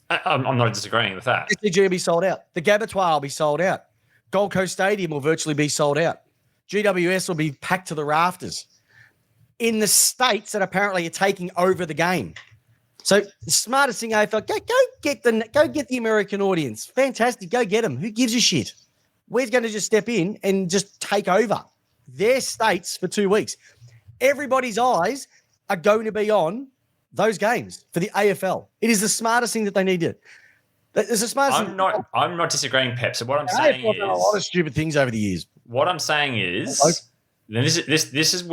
[SPEAKER 2] I'm not disagreeing with that.
[SPEAKER 1] SCG will be sold out. The Gabatoir will be sold out. Gold Coast Stadium will virtually be sold out. GWS will be packed to the rafters. In the states that apparently are taking over the game. So the smartest thing AFL, go get the American audience. Fantastic. Go get them. Who gives a shit? We're going to just step in and just take over their states for 2 weeks. Everybody's eyes are going to be on those games for the AFL. It is the smartest thing that they need to. It's the smartest thing.
[SPEAKER 2] I'm not disagreeing, Pep. So what I'm saying is
[SPEAKER 1] done a lot of stupid things over the years.
[SPEAKER 2] What I'm saying is this is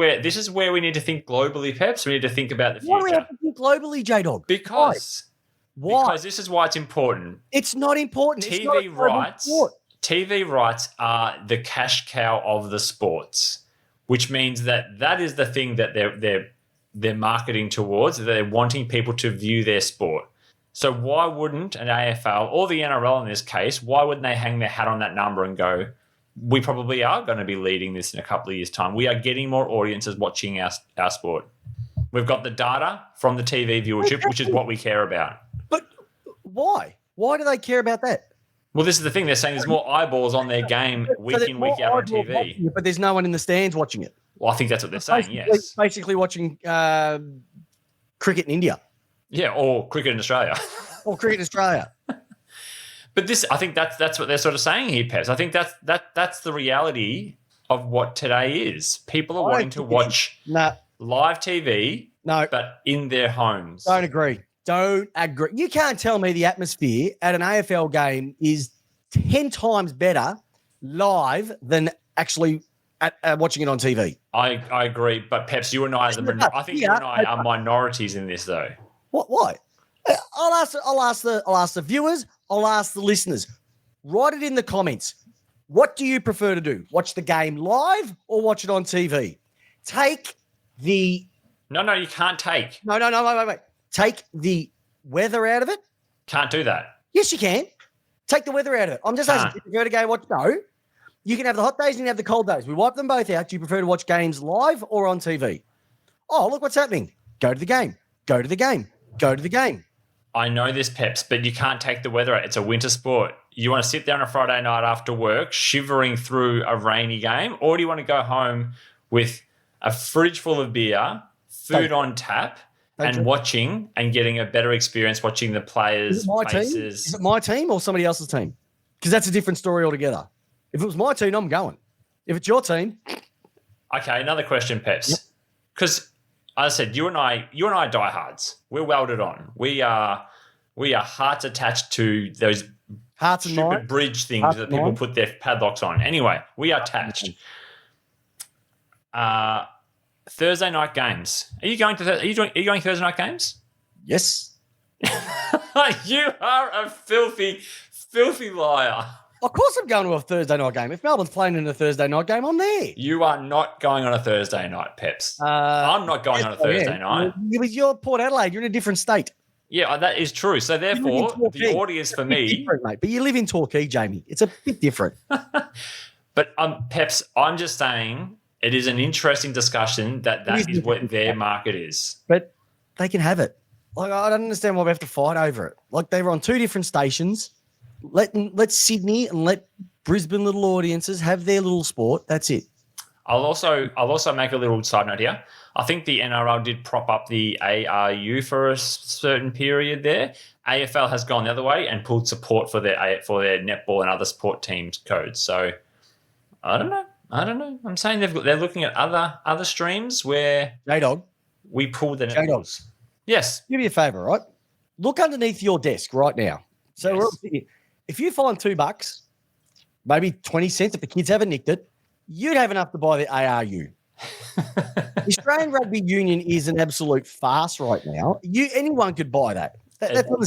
[SPEAKER 2] where we need to think globally, Peps. We need to think about the future.
[SPEAKER 1] Why do we have to think globally, J-Dog?
[SPEAKER 2] Because
[SPEAKER 1] Why?
[SPEAKER 2] Because this is why it's important.
[SPEAKER 1] It's not important.
[SPEAKER 2] TV rights are the cash cow of the sports, which means that is the thing that they're marketing towards. They're wanting people to view their sport. So why wouldn't an AFL or the NRL in this case, why wouldn't they hang their hat on that number and go, we probably are going to be leading this in a couple of years' time. We are getting more audiences watching our sport. We've got the data from the TV viewership, which is what we care about.
[SPEAKER 1] But why? Why do they care about that?
[SPEAKER 2] Well, this is the thing. They're saying there's more eyeballs on their game week in, week out on TV.
[SPEAKER 1] But there's no one in the stands watching it.
[SPEAKER 2] Well, I think that's what they're saying, yes.
[SPEAKER 1] Basically watching cricket in India.
[SPEAKER 2] Yeah, or cricket in Australia.
[SPEAKER 1] Or cricket in Australia.
[SPEAKER 2] But I think that's what they're sort of saying here, Pez. I think that's the reality of what today is. People are wanting to watch live TV, but in their homes.
[SPEAKER 1] Don't agree. You can't tell me the atmosphere at an AFL game is 10 times better live than actually watching it on TV.
[SPEAKER 2] I agree, but Peps, you and I are minorities in this, though.
[SPEAKER 1] What? Why? I'll ask the viewers. I'll ask the listeners. Write it in the comments. What do you prefer to do? Watch the game live or watch it on TV?
[SPEAKER 2] No, you can't take.
[SPEAKER 1] No, wait. Take the weather out of it.
[SPEAKER 2] Can't do that.
[SPEAKER 1] Yes, you can. Take the weather out of it. I'm just asking, do you prefer to go watch? No. You can have the hot days and you can have the cold days. We wipe them both out. Do you prefer to watch games live or on TV? Oh, look what's happening. Go to the game. Go to the game. Go to the game.
[SPEAKER 2] I know this, Peps, but you can't take the weather out. It's a winter sport. You want to sit there on a Friday night after work, shivering through a rainy game, or do you want to go home with a fridge full of beer, food on tap, and watching and getting a better experience watching the players' faces?
[SPEAKER 1] Is it my team or somebody else's team? Because that's a different story altogether. If it was my team, I'm going. If it's your team.
[SPEAKER 2] Okay, another question, Peps. Because as I said, you and I are diehards. We're welded on. We are hearts attached to those stupid bridge things that people put their padlocks on. Anyway, we are attached. Thursday night games. Are you going Thursday night games?
[SPEAKER 1] Yes.
[SPEAKER 2] You are a filthy, filthy liar.
[SPEAKER 1] Of course I'm going to a Thursday night game. If Melbourne's playing in a Thursday night game, I'm there.
[SPEAKER 2] You are not going on a Thursday night, Peps. I'm not going on a Thursday night.
[SPEAKER 1] You're Port Adelaide. You're in a different state.
[SPEAKER 2] Yeah, that is true. So therefore, the audience for me...
[SPEAKER 1] Mate, but you live in Torquay, Jamie. It's a bit different.
[SPEAKER 2] But Peps, I'm just saying it is an interesting discussion that is what their market is.
[SPEAKER 1] But they can have it. Like, I don't understand why we have to fight over it. Like, they were on two different stations. Let Sydney and let Brisbane little audiences have their little sport. That's it.
[SPEAKER 2] I'll also make a little side note here. I think the NRL did prop up the ARU for a certain period there. AFL has gone the other way and pulled support for their netball and other sport teams codes. So I don't know. I'm saying they're looking at other streams where
[SPEAKER 1] J-Dog,
[SPEAKER 2] we pull the netballs. Yes.
[SPEAKER 1] Do me a favour, right? Look underneath your desk right now. So if you find $2, maybe 20 cents if the kids haven't nicked it, you'd have enough to buy the ARU. The Australian Rugby Union is an absolute farce right now. Anyone could buy that. That's on the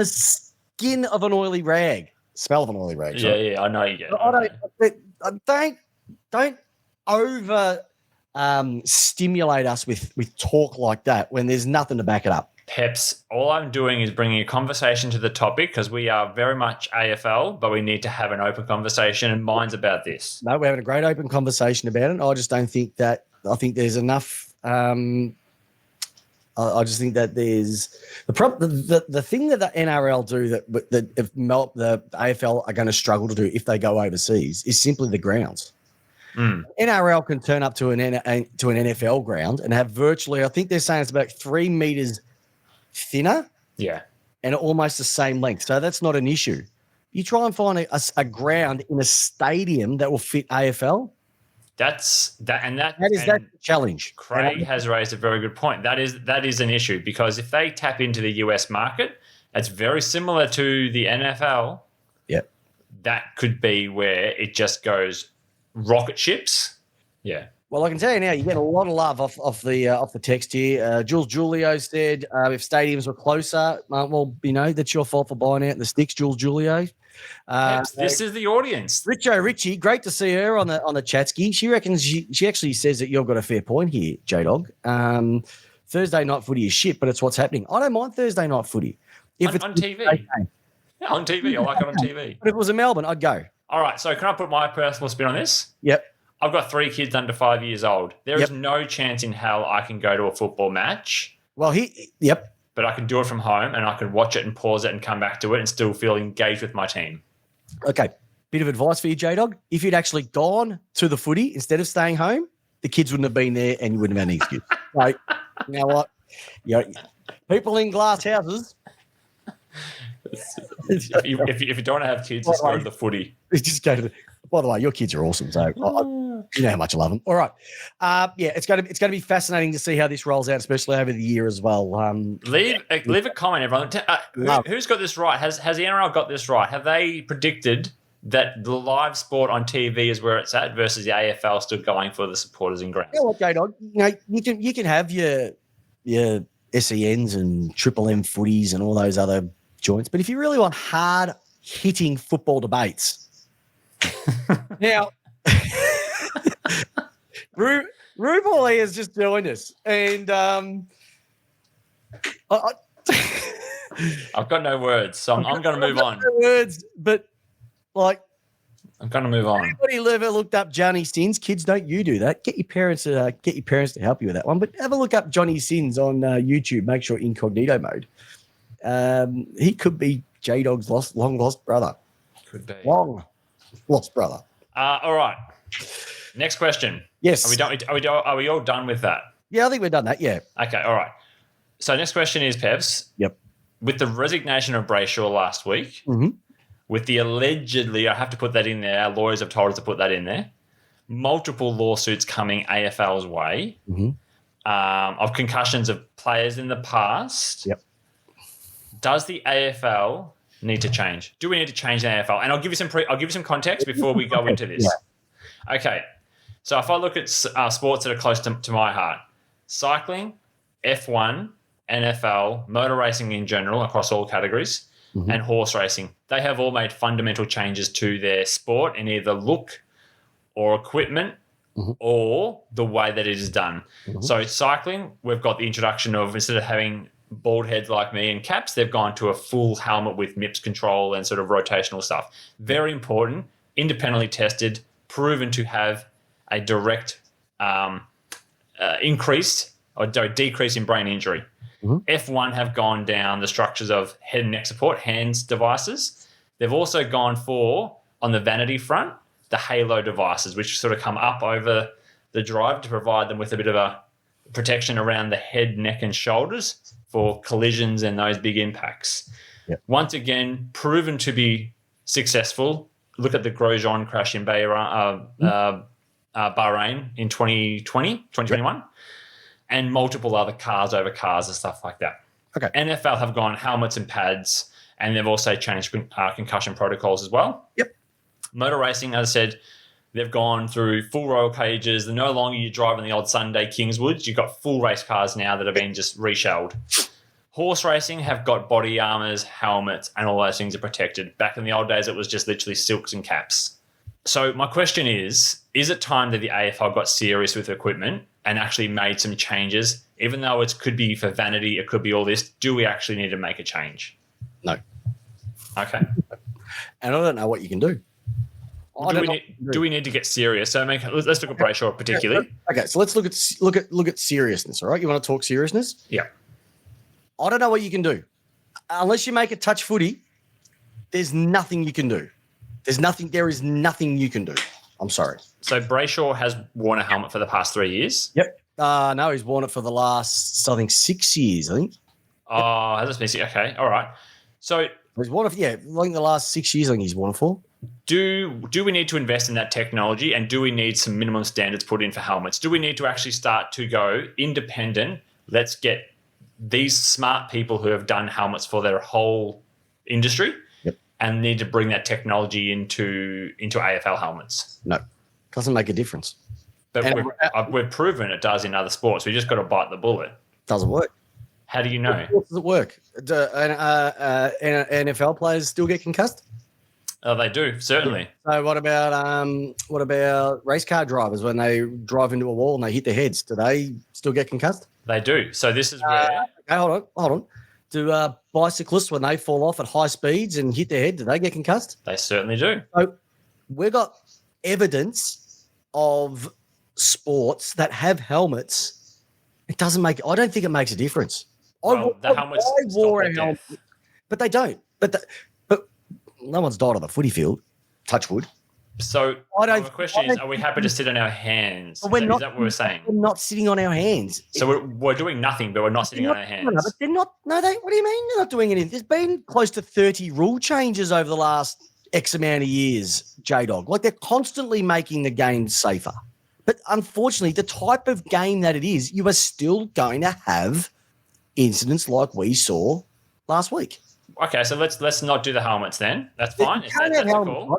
[SPEAKER 1] skin of an oily rag. Smell of an oily rag. Sorry.
[SPEAKER 2] Yeah, I know you get it.
[SPEAKER 1] Don't over stimulate us with talk like that when there's nothing to back it up.
[SPEAKER 2] Peps, all I'm doing is bringing a conversation to the topic because we are very much AFL, but we need to have an open conversation, and mine's about this.
[SPEAKER 1] No, we're having a great open conversation about it. I just don't think that. I think there's enough. I just think that there's the thing that the NRL do that if the AFL are going to struggle to do if they go overseas is simply the grounds. NRL can turn up to an NFL ground and have virtually, I think they're saying it's about 3 meters thinner, and almost the same length. So that's not an issue. You try and find a ground in a stadium that will fit AFL. That is the challenge.
[SPEAKER 2] Craig has raised a very good point. That is an issue because if they tap into the US market, it's very similar to the NFL.
[SPEAKER 1] Yep.
[SPEAKER 2] That could be where it just goes rocket ships. Yeah.
[SPEAKER 1] Well, I can tell you now, you get a lot of love off the text here. Jules Julio said, if stadiums were closer, that's your fault for buying out the sticks, Jules Julio.
[SPEAKER 2] This is the audience.
[SPEAKER 1] Richie, great to see her on the chat ski. She reckons she actually says that you've got a fair point here, J-Dog. Thursday night footy is shit, but it's what's happening. I don't mind Thursday night footy.
[SPEAKER 2] If it's on TV. Yeah, on TV. I like it on TV.
[SPEAKER 1] But if it was in Melbourne, I'd go.
[SPEAKER 2] All right, so can I put my personal spin on this?
[SPEAKER 1] Yep.
[SPEAKER 2] I've got 3 kids under 5 years old. There is no chance in hell I can go to a football match.
[SPEAKER 1] Well,
[SPEAKER 2] But I can do it from home and I can watch it and pause it and come back to it and still feel engaged with my team.
[SPEAKER 1] Okay. Bit of advice for you, J-Dog. If you'd actually gone to the footy instead of staying home, the kids wouldn't have been there and you wouldn't have had any excuse. So, you know what? People in glass houses.
[SPEAKER 2] If you don't want to have kids, just go to the footy.
[SPEAKER 1] Just go to the. By the way, your kids are awesome, so you know how much I love them. All right, it's going to be fascinating to see how this rolls out, especially over the year as well.
[SPEAKER 2] Leave a comment, everyone. Who's got this right? Has the NRL got this right? Have they predicted that the live sport on TV is where it's at versus the AFL still going for the supporters in grounds?
[SPEAKER 1] You know what, J-Dog? You can have your SENs and Triple M footies and all those other joints, but if you really want hard hitting football debates. Now, RuPaul has just joined us, and
[SPEAKER 2] I've got no words, so I'm going to move on.
[SPEAKER 1] No words, but
[SPEAKER 2] I'm going to move on.
[SPEAKER 1] Anybody ever looked up Johnny Sins? Kids, don't you do that? Get your parents to help you with that one. But have a look up Johnny Sins on YouTube. Make sure incognito mode. He could be J-Dog's long lost brother.
[SPEAKER 2] Could be
[SPEAKER 1] long lost brother.
[SPEAKER 2] All right. Next question.
[SPEAKER 1] Yes.
[SPEAKER 2] Are we done? Are we all done with that?
[SPEAKER 1] Yeah, I think we're done that. Yeah.
[SPEAKER 2] Okay. All right. So next question is, Peps.
[SPEAKER 1] Yep.
[SPEAKER 2] With the resignation of Brayshaw last week, with the allegedly, I have to put that in there. Our lawyers have told us to put that in there. Multiple lawsuits coming AFL's way of concussions of players in the past.
[SPEAKER 1] Yep.
[SPEAKER 2] Does the AFL need to change? Do we need to change the AFL? And I'll give you some context before we go into this. Yeah. Okay. So if I look at sports that are close to my heart, cycling, F1, NFL, motor racing in general across all categories, and horse racing, they have all made fundamental changes to their sport in either look or equipment or the way that it is done. So cycling, we've got the introduction of, instead of having bald heads like me and caps, they've gone to a full helmet with MIPS control and sort of rotational stuff. Very important, independently tested, proven to have a direct increase or decrease in brain injury. F1 have gone down the structures of head and neck support, hands devices. They've also gone for, on the vanity front, the halo devices, which sort of come up over the drive to provide them with a bit of a protection around the head, neck, and shoulders for collisions and those big impacts.
[SPEAKER 1] Yep.
[SPEAKER 2] Once again, proven to be successful. Look at the Grosjean crash in Bahrain in 2021, and multiple other cars over cars and stuff like that.
[SPEAKER 1] Okay.
[SPEAKER 2] NFL have gone helmets and pads, and they've also changed concussion protocols as well.
[SPEAKER 1] Yep.
[SPEAKER 2] Motor racing, as I said, they've gone through full roll cages. No longer you're driving the old Sunday Kingswoods. You've got full race cars now that have been just reshelled. Horse racing have got body armors, helmets, and all those things are protected. Back in the old days, it was just literally silks and caps. So my question is it time that the AFL got serious with equipment and actually made some changes, even though it could be for vanity, it could be all this, do we actually need to make a change?
[SPEAKER 1] No.
[SPEAKER 2] Okay.
[SPEAKER 1] And I don't know what you can do.
[SPEAKER 2] Do we need to get serious? So let's look at Brayshaw particularly.
[SPEAKER 1] Okay, so let's look at seriousness. All right, you want to talk seriousness?
[SPEAKER 2] Yeah.
[SPEAKER 1] I don't know what you can do unless you make a touch footy. There's nothing you can do. There is nothing you can do. I'm sorry.
[SPEAKER 2] So Brayshaw has worn a helmet for the past 3 years.
[SPEAKER 1] Yep. No, he's worn it for the last, I think, 6 years. I think.
[SPEAKER 2] Oh, has this been okay? All right. So
[SPEAKER 1] He's worn it. Yeah, I think the last 6 years. I think he's worn it for.
[SPEAKER 2] Do we need to invest in that technology, and do we need some minimum standards put in for helmets? Do we need to actually start to go independent? Let's get these smart people who have done helmets for their whole industry, and need to bring that technology into AFL helmets.
[SPEAKER 1] No, doesn't make a difference.
[SPEAKER 2] But we've proven it does in other sports. We just got to bite the bullet.
[SPEAKER 1] Doesn't work.
[SPEAKER 2] How do you know?
[SPEAKER 1] How does it work? Do NFL players still get concussed?
[SPEAKER 2] Oh, they do, certainly.
[SPEAKER 1] So what about race car drivers when they drive into a wall and they hit their heads? Do they still get concussed?
[SPEAKER 2] They do. So this is where.
[SPEAKER 1] Okay, hold on. Do bicyclists, when they fall off at high speeds and hit their head, do they get concussed?
[SPEAKER 2] They certainly do.
[SPEAKER 1] So we've got evidence of sports that have helmets. It doesn't make. I don't think it makes a difference.
[SPEAKER 2] The helmets
[SPEAKER 1] wore
[SPEAKER 2] stop
[SPEAKER 1] a helmet, but they don't. But no one's died on the footy field. Touch wood.
[SPEAKER 2] So the question is, are we happy to sit on our hands? Is that what we're saying?
[SPEAKER 1] We're not sitting on our hands.
[SPEAKER 2] So we're doing nothing, but we're not sitting on our hands.
[SPEAKER 1] No, but they're not. No, what do you mean they're not doing anything? There's been close to 30 rule changes over the last X amount of years, J-Dog. Like, they're constantly making the game safer. But unfortunately, the type of game that it is, you are still going to have incidents like we saw last week.
[SPEAKER 2] Okay, so let's not do the helmets then. That's fine.
[SPEAKER 1] You can't have helmets.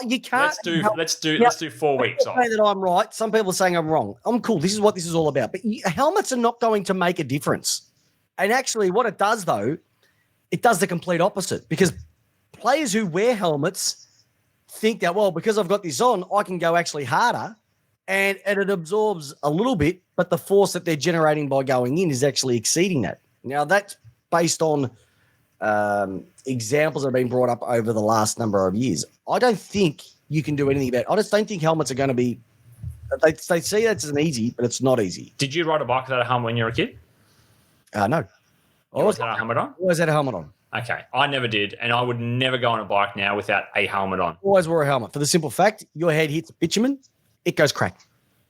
[SPEAKER 1] You can't.
[SPEAKER 2] Let's do 4 weeks off.
[SPEAKER 1] Say that I'm right. Some people are saying I'm wrong. I'm cool. This is what this is all about. But helmets are not going to make a difference. And actually, what it does though, it does the complete opposite, because players who wear helmets think that, well, because I've got this on, I can go actually harder, and it absorbs a little bit, but the force that they're generating by going in is actually exceeding that. Now, that's based on examples that have been brought up over the last number of years. I don't think you can do anything about it. I just don't think helmets are going to be. They see that as an easy, but it's not easy.
[SPEAKER 2] Did you ride a bike without a helmet when you were a kid?
[SPEAKER 1] No.
[SPEAKER 2] You always had a helmet on?
[SPEAKER 1] Always had a helmet on.
[SPEAKER 2] Okay. I never did, and I would never go on a bike now without a helmet on.
[SPEAKER 1] Always wore a helmet for the simple fact your head hits bitumen, it goes crack.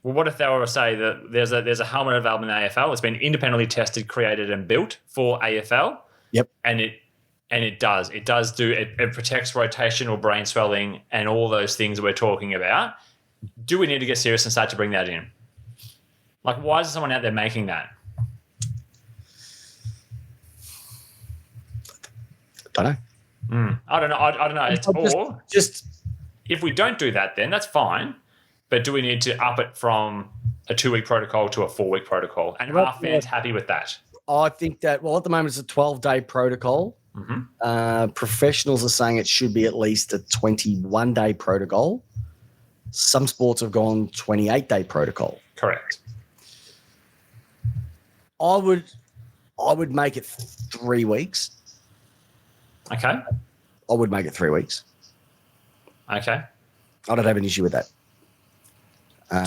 [SPEAKER 2] Well, what if they were to say that there's a helmet available in the AFL? It's been independently tested, created, and built for AFL.
[SPEAKER 1] Yep.
[SPEAKER 2] And it does do it protects rotational brain swelling and all those things that we're talking about. Do we need to get serious and start to bring that in? Like, why is someone out there making that?
[SPEAKER 1] Don't know.
[SPEAKER 2] I don't know. I don't know. If we don't do that, then that's fine. But do we need to up it from a 2-week protocol to a 4-week protocol? And are fans happy with that?
[SPEAKER 1] I think that, well, at the moment it's a 12-day protocol. Mm-hmm. Professionals are saying it should be at least a 21-day protocol. Some sports have gone 28-day protocol.
[SPEAKER 2] Correct.
[SPEAKER 1] I would make it 3 weeks.
[SPEAKER 2] Okay.
[SPEAKER 1] I would make it 3 weeks.
[SPEAKER 2] Okay.
[SPEAKER 1] I don't have an issue with that.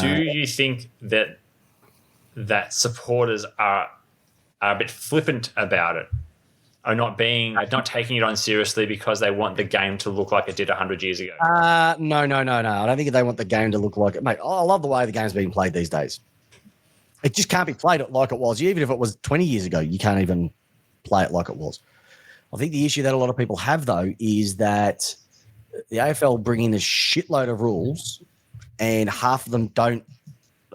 [SPEAKER 2] Do you think that supporters are a bit flippant about it, or not taking it on seriously because they want the game to look like it did 100 years ago?
[SPEAKER 1] No. I don't think they want the game to look like it. Mate, I love the way the game's being played these days. It just can't be played like it was. Even if it was 20 years ago, you can't even play it like it was. I think the issue that a lot of people have, though, is that the AFL bring in a shitload of rules and half of them don't.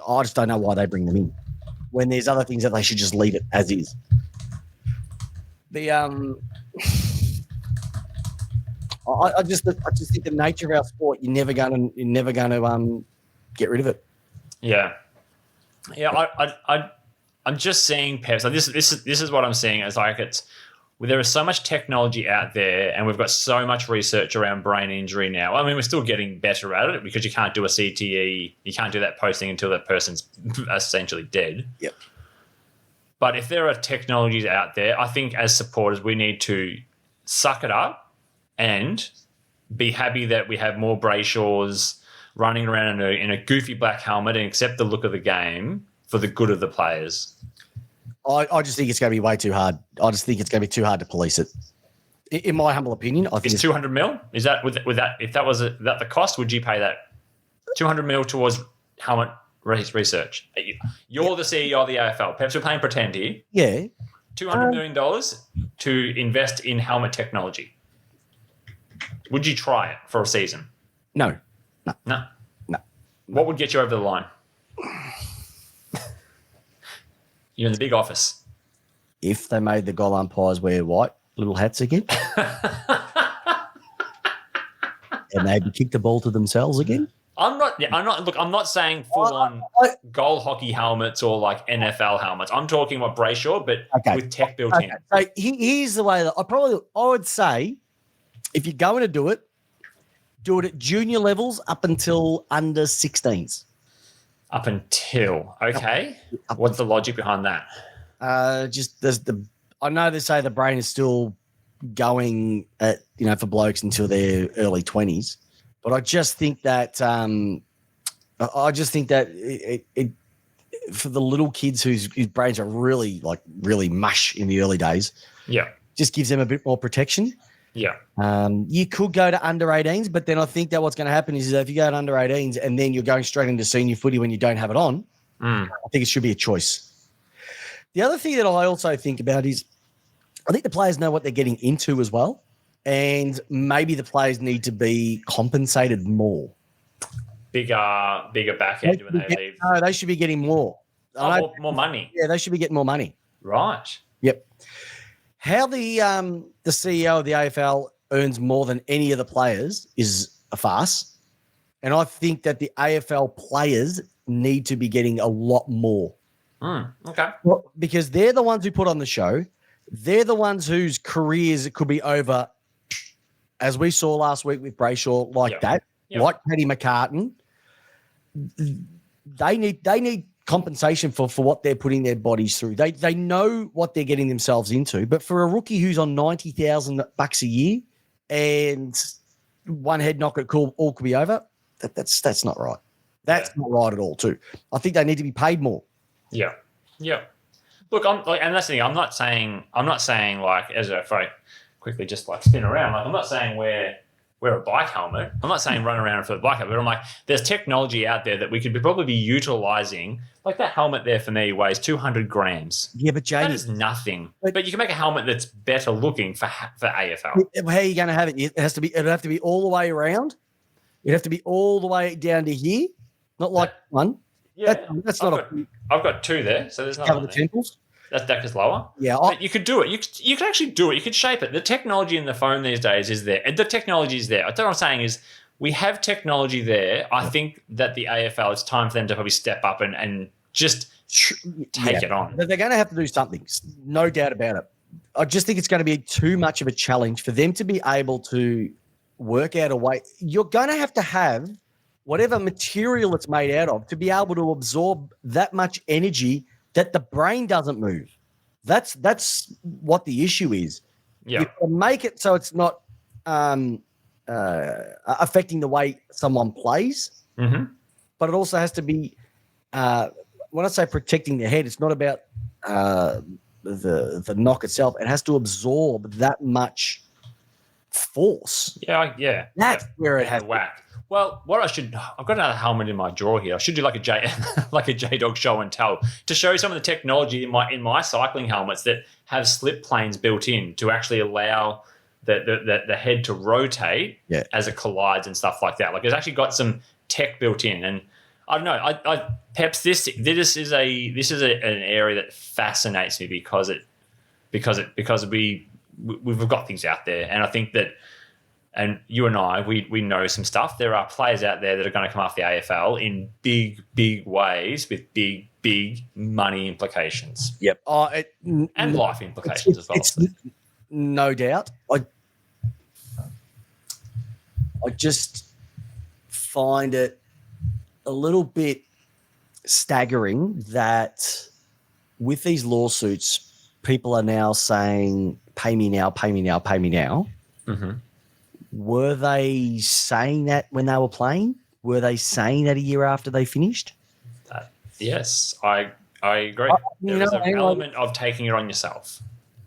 [SPEAKER 1] I just don't know why they bring them in when there's other things that they should just leave it as is. I just think the nature of our sport, you're never going to get rid of it.
[SPEAKER 2] Yeah. I'm just seeing Peps. Like this is what I'm seeing as like there is so much technology out there, and we've got so much research around brain injury now. I mean, we're still getting better at it because you can't do a CTE, you can't do that posting until that person's essentially dead.
[SPEAKER 1] Yep.
[SPEAKER 2] But if there are technologies out there, I think as supporters we need to suck it up and be happy that we have more Brayshaws running around in a goofy black helmet and accept the look of the game for the good of the players.
[SPEAKER 1] I just think it's going to be way too hard. I just think it's going to be too hard to police it. In my humble opinion, I think
[SPEAKER 2] it's 200 mil. Is that with that? If that was that the cost, would you pay that 200 mil towards helmet research? You're the CEO of the AFL. Perhaps we're playing pretend here.
[SPEAKER 1] Yeah,
[SPEAKER 2] $200 million to invest in helmet technology. Would you try it for a season?
[SPEAKER 1] No.
[SPEAKER 2] What would get you over the line? You're in the big office.
[SPEAKER 1] If they made the goal umpires wear white little hats again, and they'd kick the ball to themselves again.
[SPEAKER 2] I'm not saying full on goal hockey helmets or like NFL helmets. I'm talking about Brayshaw, but with tech built in.
[SPEAKER 1] So here's the way that I would say, if you're going to do it at junior levels up until under 16s.
[SPEAKER 2] Up until, okay. What's the logic behind that? I know they say the brain is still going at, for blokes until their early 20s, but I just think that it for the little kids whose brains are really mush in the early days, just gives them a bit more protection. Yeah.
[SPEAKER 1] You could go to under 18s, but then I think that what's going to happen is that if you go to under 18s and then you're going straight into senior footy when you don't have it on, I think it should be a choice. The other thing that I also think about is I think the players know what they're getting into as well, and maybe the players need to be compensated more.
[SPEAKER 2] Bigger back end when they leave.
[SPEAKER 1] No, they should be getting more.
[SPEAKER 2] More money.
[SPEAKER 1] Yeah, they should be getting more money.
[SPEAKER 2] Right.
[SPEAKER 1] Yep. How the CEO of the AFL earns more than any of the players is a farce. And I think that the AFL players need to be getting a lot more.
[SPEAKER 2] Okay.
[SPEAKER 1] Well, because they're the ones who put on the show. They're the ones whose careers could be over, as we saw last week with Brayshaw, like Paddy McCartan. They need compensation for what they're putting their bodies through. They know what they're getting themselves into. But for a rookie who's on $90,000 a year and one head knock it all could be over, that's not right. That's not right at all too. I think they need to be paid more.
[SPEAKER 2] Yeah. Look, and that's the thing. I'm not saying like as if I quickly just like spin around. Like I'm not saying wear a bike helmet. I'm not saying run around for the bike helmet. But I'm like, there's technology out there that we could probably be utilizing. Like that helmet there for me weighs 200 grams.
[SPEAKER 1] Yeah, but JD,
[SPEAKER 2] that is nothing. But you can make a helmet that's better looking for AFL.
[SPEAKER 1] How are you going to have it? It'd have to be all the way around. It'd have to be all the way down to here, not like one.
[SPEAKER 2] Yeah, I've got two there, so there's
[SPEAKER 1] cover the temples.
[SPEAKER 2] That deck is lower.
[SPEAKER 1] Yeah,
[SPEAKER 2] but you could do it. You could actually do it. You could shape it. The technology in the phone these days is there. The technology is there. What I'm saying is we have technology there. I think that the AFL, it's time for them to probably step up and just take it on.
[SPEAKER 1] They're going to have to do something, no doubt about it. I just think it's going to be too much of a challenge for them to be able to work out a way. You're going to have whatever material it's made out of to be able to absorb that much energy that the brain doesn't move. That's what the issue is.
[SPEAKER 2] Yeah.
[SPEAKER 1] You can make it so it's not affecting the way someone plays, but it also has to be, when I say protecting the head, it's not about the knock itself. It has to absorb that much force.
[SPEAKER 2] Yeah.
[SPEAKER 1] That's where it has
[SPEAKER 2] to whack. Well, I've got another helmet in my drawer here. I should do like a J-dog show and tell to show some of the technology in my cycling helmets that have slip planes built in to actually allow the head to rotate as it collides and stuff like that. Like it's actually got some tech built in, and I don't know. Peps, this is an area that fascinates me because we've got things out there, and I think that. And you and I, we know some stuff. There are players out there that are going to come off the AFL in big, big ways with big, big money implications.
[SPEAKER 1] Yep.
[SPEAKER 2] And life implications as well.
[SPEAKER 1] no doubt. I just find it a little bit staggering that with these lawsuits, people are now saying, pay me now, pay me now, pay me now.
[SPEAKER 2] Mm-hmm.
[SPEAKER 1] Were they saying that when they were playing? Were they saying that a year after they finished?
[SPEAKER 2] Yes, I agree. There is an element of taking it on yourself.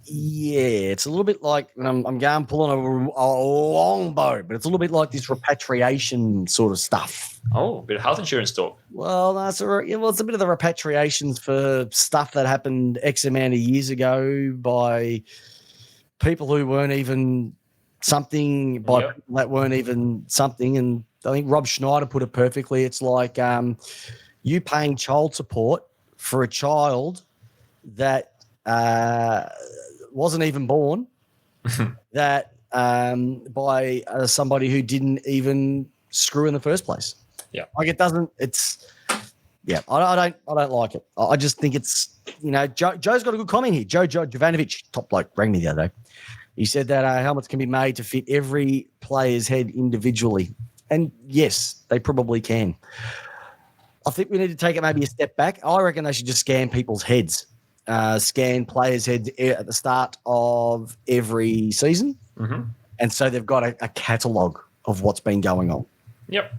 [SPEAKER 1] Yeah, it's a little bit like I'm going pulling a long bow, but it's a little bit like this repatriation sort of stuff.
[SPEAKER 2] Oh, a bit of health insurance talk.
[SPEAKER 1] Well, it's a bit of the repatriations for stuff that happened X amount of years ago by people who weren't even something, by people that weren't even something. And I think Rob Schneider put it perfectly. It's like you paying child support for a child that wasn't even born, that by somebody who didn't even screw in the first place.
[SPEAKER 2] Yeah,
[SPEAKER 1] like it doesn't. It's I don't like it. I just think it's Joe's got a good comment here. Joe Jovanovic, top bloke, rang me the other day. He said that helmets can be made to fit every player's head individually, and yes, they probably can. I think we need to take it maybe a step back. I reckon they should just scan people's heads. Scan players' heads at the start of every season.
[SPEAKER 2] Mm-hmm.
[SPEAKER 1] And so they've got a catalogue of what's been going on.
[SPEAKER 2] Yep.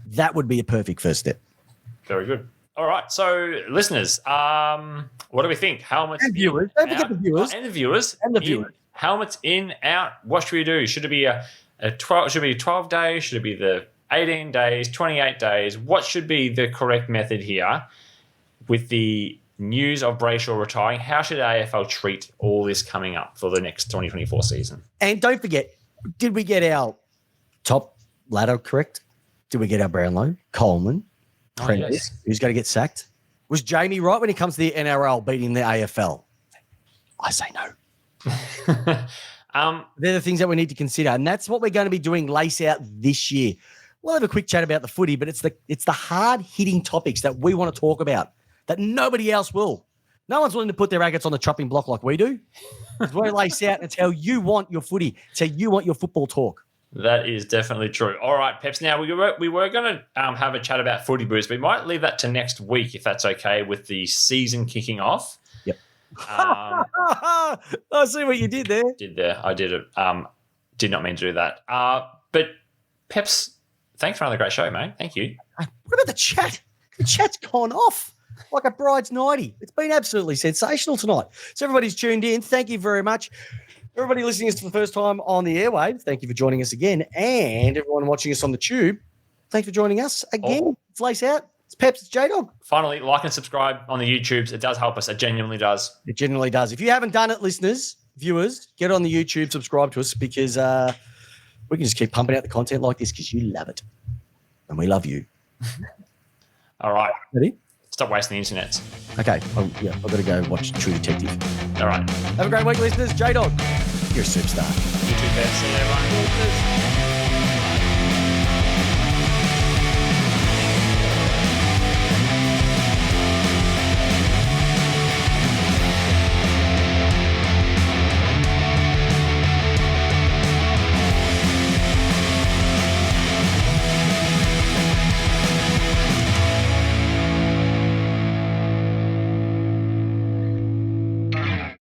[SPEAKER 1] That would be a perfect first step.
[SPEAKER 2] Very good. All right. So, listeners, what do we think? Helmets
[SPEAKER 1] and viewers. Don't forget the viewers.
[SPEAKER 2] And the viewers.
[SPEAKER 1] And the viewers.
[SPEAKER 2] Helmets in, out. What should we do? Should it be a 12? Should it be 12 days? Should it be the 18 days, 28 days? What should be the correct method here with the news of Brayshaw retiring? How should AFL treat all this coming up for the next 2024 season?
[SPEAKER 1] And don't forget, did we get our top ladder correct? Did we get our Brownlow, Coleman, Prentice,
[SPEAKER 2] yes.
[SPEAKER 1] Who's going to get sacked? Was Jamie right when it comes to the NRL beating the AFL? I say no. They're the things that we need to consider, and that's what we're going to be doing lace out this year. We'll have a quick chat about the footy, but it's the hard-hitting topics that we want to talk about that nobody else will. No one's willing to put their rackets on the chopping block like we do. We're lace out, and it's how you want your footy. It's how you want your football talk.
[SPEAKER 2] That is definitely true. All right, Peps. Now, we were going to have a chat about footy booze. We might leave that to next week, if that's okay, with the season kicking off.
[SPEAKER 1] Yep. I see what you did there.
[SPEAKER 2] I did it. Did not mean to do that. But, Peps, thanks for another great show, mate. Thank you.
[SPEAKER 1] What about the chat? The chat's gone off like a bride's nightie. It's been absolutely sensational tonight. So everybody's tuned in. Thank you very much. Everybody listening to us for the first time on the airwaves, thank you for joining us again. And everyone watching us on the tube, thanks for joining us again. It's Lace Out. It's Peps, it's J-Dog.
[SPEAKER 2] Finally, like and subscribe on the YouTubes. It does help us. It genuinely does.
[SPEAKER 1] It genuinely does. If you haven't done it, listeners, viewers, get on the YouTube, subscribe to us, because we can just keep pumping out the content like this because you love it. And we love you.
[SPEAKER 2] All right.
[SPEAKER 1] Ready?
[SPEAKER 2] Stop wasting the internet.
[SPEAKER 1] Okay. I've got to go watch True Detective.
[SPEAKER 2] All right.
[SPEAKER 1] Have a great week, listeners. J-Dog, you're a superstar.
[SPEAKER 2] You too, Peps. See you, everyone.